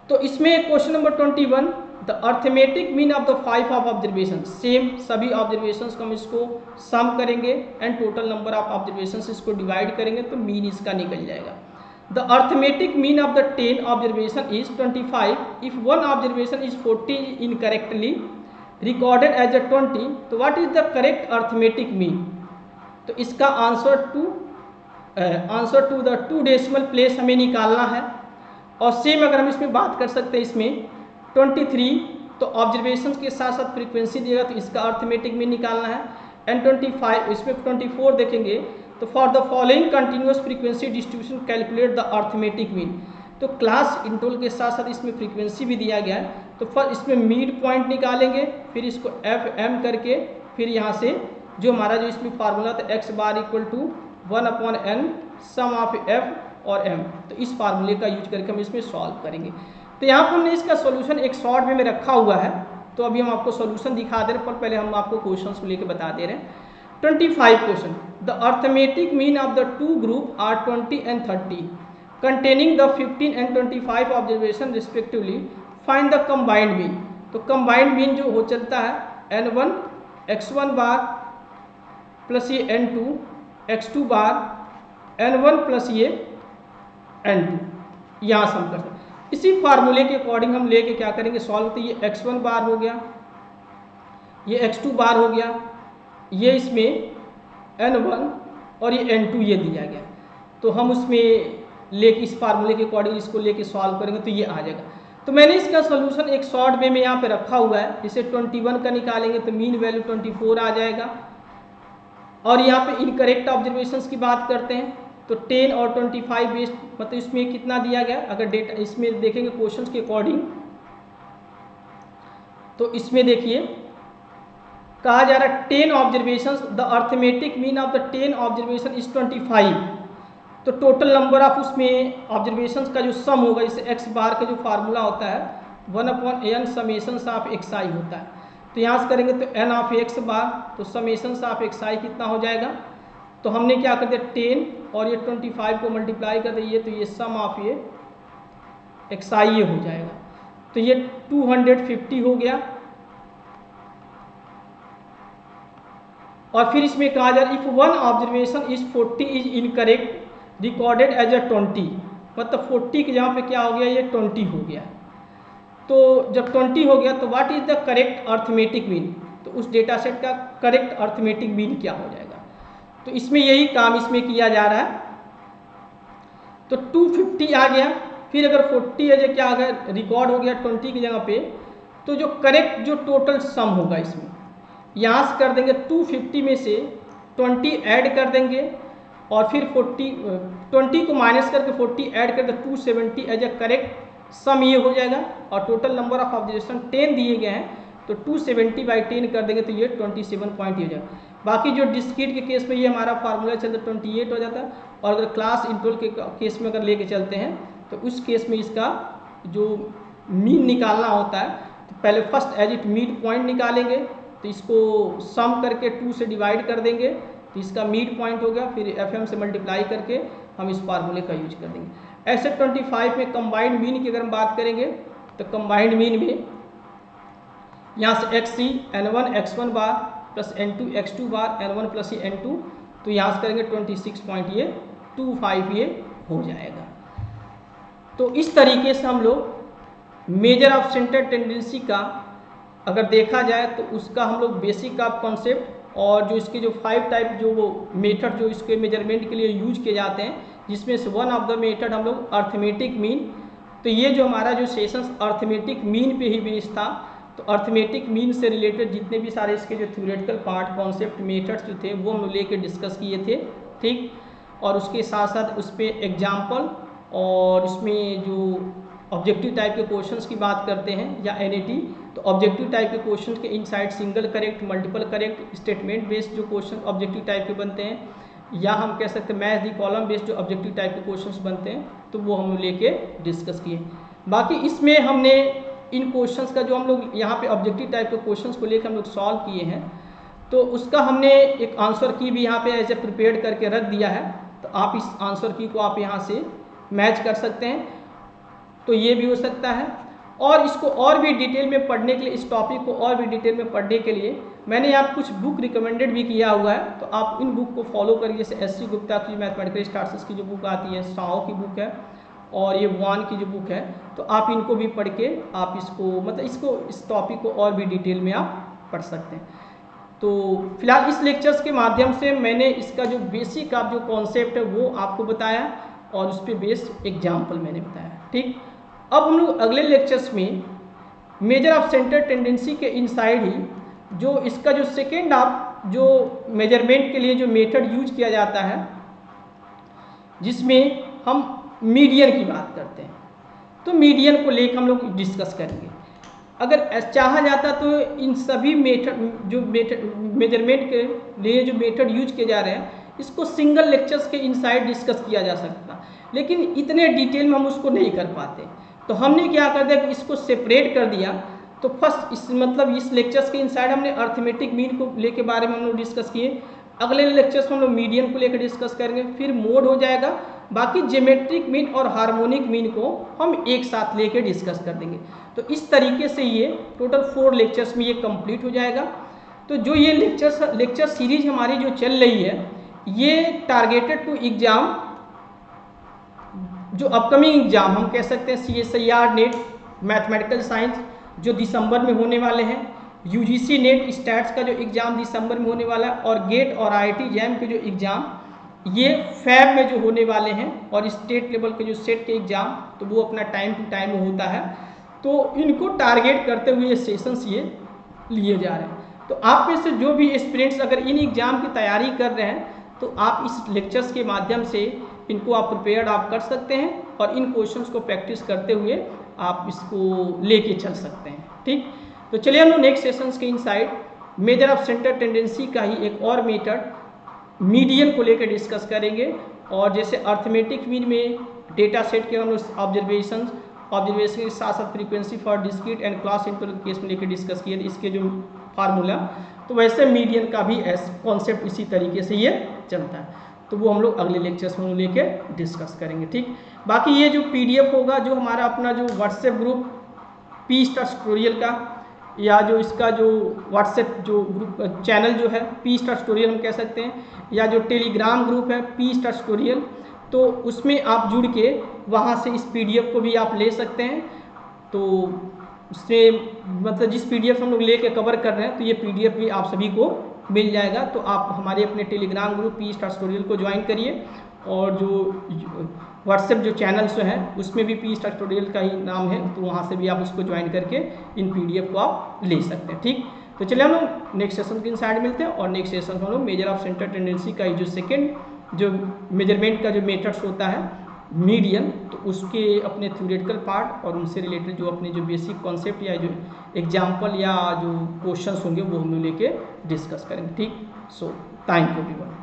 Speaker 1: तो इसमें question number 21, the arithmetic mean of the 5 of observation, same सभी ऑब्जर्वेशंस को हम इसको सम करेंगे and total number of observations इसको डिवाइड करेंगे तो मीन इसका निकल जाएगा। The arithmetic mean of the 10 observation is 25. If one observation is 40 incorrectly recorded as a 20, तो what is the correct arithmetic mean? तो इसका answer to the 2 decimal place हमें निकालना है। और सेम अगर हम इसमें बात कर सकते हैं, इसमें 23 तो ऑब्जर्वेशन के साथ साथ फ्रीक्वेंसी दिएगा तो इसका अर्थमेटिक मीन निकालना है। एंड 25 इसमें 24 देखेंगे तो for the following continuous frequency distribution calculate the arithmetic mean, तो क्लास इंटरवल के साथ साथ इसमें फ्रीक्वेंसी भी दिया गया है। तो फर्स्ट इसमें मिड पॉइंट निकालेंगे, फिर इसको एफ एम करके फिर यहाँ से जो हमारा जो इसमें फार्मूला था x bar equal to 1/n sum of f और एम, तो इस फार्मूले का यूज करके हम इसमें सॉल्व करेंगे। तो यहाँ पर हमने इसका सोल्यूशन एक शॉर्ट वे में रखा हुआ है, तो अभी हम आपको सोल्यूशन दिखा दे रहे हैं, पर पहले हम आपको क्वेश्चन को लेकर बता दे रहे हैं। 25 question, the arithmetic mean of the 2 group are 20 and 30 containing the 15 and 25 observation respectively, find the combined mean. तो कंबाइंड मीन जो हो चलता है n1 x1 बार प्लस ये n2 x2 बार n1 प्लस ये n2, यहाँ से हम कर सकते हैं। इसी फार्मूले के अकॉर्डिंग हम लेके क्या करेंगे सॉल्व, तो ये x1 बार हो गया, ये x2 बार हो गया, ये इसमें n1 और ये n2 ये दिया गया, तो हम उसमें लेके इस फार्मूले के अकॉर्डिंग इसको लेके सॉल्व करेंगे तो ये आ जाएगा। तो मैंने इसका सोल्यूशन एक शॉर्ट वे में यहाँ पे रखा हुआ है। जैसे 21 का निकालेंगे तो मीन वैल्यू 24 आ जाएगा, और यहाँ पे इनकरेक्ट ऑब्जर्वेशंस की बात करते हैं तो 10 और 25 बेस्ड, मतलब इसमें कितना दिया गया, अगर डेटा इसमें देखेंगे क्वेश्चंस के अकॉर्डिंग, तो इसमें देखिए कहा जा रहा है 10 observations, the arithmetic mean of the 10 observation is 25। तो टोटल नंबर ऑफ उसमें ऑब्जर्वेशंस का जो सम होगा, जैसे एक्स बार का जो फार्मूला होता है 1/n समेशंस ऑफ एक्स आई होता है, तो यहाँ से करेंगे तो n ऑफ एक्स बार, तो समेशंस ऑफ एक्स आई कितना हो जाएगा, तो हमने क्या कर दिया 10 और ये 25 को मल्टीप्लाई कर दिए, तो ये सम ऑफ ये एक्स आई ये हो जाएगा, तो ये 250 हो गया। और फिर इसमें कहा जा रहा है if one observation is 40 is incorrect recorded as a 20, मतलब 40 के जहाँ पे क्या हो गया, ये 20 हो गया। तो जब 20 हो गया तो what is the correct arithmetic mean, तो उस डेटा सेट का करेक्ट अर्थमेटिक मीन क्या हो जाएगा, तो इसमें यही काम इसमें किया जा रहा है। तो 250 आ गया, फिर अगर 40 है क्या आ गया, रिकॉर्ड हो गया 20 की जगह पे, तो जो करेक्ट जो टोटल सम होगा इसमें यहाँ से कर देंगे 250 में से 20 ऐड कर देंगे और फिर 20 को माइनस करके 40 ऐड करके 270 एज अ करेक्ट सम ये हो जाएगा। और टोटल नंबर ऑफ ऑब्जर्वेशन 10 दिए गए हैं, तो 270/10 कर देंगे तो ये 27 पॉइंट हो जाएगा। बाकी जो डिस्क्रीट के केस में ये हमारा फार्मूला चलता 28 हो जाता है, और अगर क्लास इंटरवल के केस में अगर लेके चलते हैं तो उस केस में इसका जो मीन निकालना होता है, तो पहले first as it mid point निकालेंगे, तो इसको सम करके 2 से डिवाइड कर देंगे, तो इसका मिड पॉइंट हो गया, फिर FM से मल्टीप्लाई करके हम इस फार्मूले का यूज कर देंगे। ऐसे 25 में कंबाइंड मीन की अगर हम बात करेंगे तो कंबाइंड मीन में यहाँ से XC N1 X1 बार प्लस N2 X2 बार N1 प्लस N2, तो यहाँ से करेंगे 26.25 ये हो जाएगा। तो इस तरीके से हम लोग मेजर ऑफ सेंटर टेंडेंसी का अगर देखा जाए तो उसका हम लोग बेसिक ऑफ कॉन्सेप्ट और जो इसके जो 5 टाइप जो वो मेथड जो इसके मेजरमेंट के लिए यूज किए जाते हैं, जिसमें से वन ऑफ द मेथड हम लोग अर्थमेटिक मीन, तो ये जो हमारा जो सेशंस अर्थमेटिक मीन पे ही बेस्ड था, तो अर्थमेटिक मीन से रिलेटेड जितने भी सारे इसके जो थ्योरेटिकल पार्ट कॉन्सेप्ट मेथड्स जो थे वो हम लेके डिस्कस किए थे, ठीक। और उसके साथ साथ उस पर एग्जाम्पल और उसमें जो ऑब्जेक्टिव टाइप के क्वेश्चंस की बात करते हैं या NAT, तो ऑब्जेक्टिव टाइप के क्वेश्चंस के inside single correct, multiple correct, statement based जो क्वेश्चन ऑब्जेक्टिव टाइप के बनते हैं, या हम कह सकते हैं मैच दी कॉलम बेस्ड जो ऑब्जेक्टिव टाइप के क्वेश्चंस बनते हैं, तो वो हम लेके डिस्कस किए। बाकी इसमें हमने इन क्वेश्चंस का जो हम लोग यहाँ पे ऑब्जेक्टिव टाइप के क्वेश्चंस को लेकर हम लोग सॉल्व किए हैं, तो उसका हमने एक आंसर की भी यहाँ पे ऐसे प्रिपेयर करके रख दिया है, तो आप इस आंसर की को आप यहाँ से मैच कर सकते हैं, तो ये भी हो सकता है। और इसको और भी डिटेल में पढ़ने के लिए, इस टॉपिक को और भी डिटेल में पढ़ने के लिए मैंने यहाँ कुछ बुक रिकमेंडेड भी किया हुआ है, तो आप इन बुक को फॉलो करिए। जैसे SC गुप्ता की मैथमेटिकल स्टार्टर्स की जो बुक आती है, साओ की बुक है, और ये वान की जो बुक है, तो आप इनको भी पढ़ के आप इसको मतलब इसको इस टॉपिक को और भी डिटेल में आप पढ़ सकते हैं। तो फिलहाल इस लेक्चर्स के माध्यम से मैंने इसका जो बेसिक आप जो कॉन्सेप्ट है वो आपको बताया और उस पर बेस्ड एग्जाम्पल मैंने बताया, ठीक। अब हम लोग अगले लेक्चर्स में मेजर ऑफ सेंटर टेंडेंसी के इनसाइड ही जो इसका जो सेकेंड ऑफ जो मेजरमेंट के लिए जो मेथड यूज किया जाता है, जिसमें हम मीडियन की बात करते हैं, तो मीडियन को लेकर हम लोग डिस्कस करेंगे। अगर चाहा जाता तो इन सभी मेथड जो मेजरमेंट के लिए जो मेथड यूज किए जा रहे हैं, इसको सिंगल लेक्चर्स के इनसाइड डिस्कस किया जा सकता, लेकिन इतने डिटेल में हम उसको नहीं कर पाते, तो हमने क्या कर दिया कि इसको सेपरेट कर दिया। तो फर्स्ट इस मतलब इस लेक्चर्स के इनसाइड हमने अर्थमेटिक मीन को लेके बारे में हम लोग डिस्कस किए, अगले लेक्चर्स में हम लोग मीडियन को लेकर डिस्कस करेंगे, फिर मोड हो जाएगा, बाकी ज्योमेट्रिक मीन और हार्मोनिक मीन को हम एक साथ लेकर डिस्कस कर देंगे। तो इस तरीके से ये टोटल 4 लेक्चर्स में ये कंप्लीट हो जाएगा। तो जो ये लेक्चर सीरीज हमारी जो चल रही है, ये टारगेटेड टू एग्जाम, जो अपकमिंग एग्जाम हम कह सकते हैं CSIR नेट मैथमेटिकल साइंस जो दिसंबर में होने वाले हैं, UGC नेट स्टैट्स का जो एग्ज़ाम दिसंबर में होने वाला है, और गेट और IIT जैम के जो एग्ज़ाम ये फैब में जो होने वाले हैं, और स्टेट लेवल के जो सेट के एग्ज़ाम तो वो अपना टाइम टू टाइम होता है। तो इनको टारगेट करते हुए ये सेशंस ये लिए जा रहे हैं। तो आप में से जो भी स्टूडेंट्स अगर इन एग्ज़ाम की तैयारी कर रहे हैं तो आप इस लेक्चर्स के माध्यम से इनको आप प्रिपेयर्ड आप कर सकते हैं और इन क्वेश्चंस को प्रैक्टिस करते हुए आप इसको लेके चल सकते हैं। ठीक, तो चलिए हम लोग नेक्स्ट सेशंस के inside major of centre tendency का ही एक और मेथड मीडियन को लेकर डिस्कस करेंगे। और जैसे अर्थमेटिक मीन में डेटा सेट के हम लोग ऑब्जर्वेशन के साथ साथ frequency for discrete and class interval case में लेकर डिस्कस किए इसके जो फार्मूला, तो वैसे मीडियन का भी कॉन्सेप्ट इसी तरीके से ये चलता है। तो वो हम लोग अगले लेक्चर्स में लेके डिस्कस करेंगे। ठीक, बाकी ये जो PDF होगा जो हमारा अपना जो WhatsApp group P stars tutorial का, या जो इसका जो व्हाट्सएप जो ग्रुप चैनल जो है पी स्टार्स ट्यूटोरियल हम कह सकते हैं, या जो टेलीग्राम ग्रुप है पी स्टार्स ट्यूटोरियल, तो उसमें आप जुड़ के वहाँ से इस PDF को भी आप ले सकते हैं। तो उससे मतलब जिस PDF हम लोग लेके कवर कर रहे हैं तो ये PDF भी आप सभी को मिल जाएगा। तो आप हमारे अपने Telegram group P stars tutorial को ज्वाइन करिए, और जो व्हाट्सएप जो चैनल्स हैं उसमें भी पी स्टार्स ट्यूटोरियल का ही नाम है, तो वहाँ से भी आप उसको ज्वाइन करके इन PDF को आप ले सकते हैं। ठीक, तो चलिए हम लोग नेक्स्ट सेशन के इनसाइड मिलते हैं, और नेक्स्ट सेशन में हम लोग मेजर ऑफ सेंटर टेंडेंसी का जो सेकेंड जो मेजरमेंट का जो मेथड्स होता है मीडियन, तो उसके अपने थ्योरेटिकल पार्ट और उनसे रिलेटेड जो अपने जो बेसिक कॉन्सेप्ट या जो एग्जाम्पल या जो क्वेश्चंस होंगे वो हम लोग लेके डिस्कस करेंगे। ठीक, सो थैंक यू एवरीवन।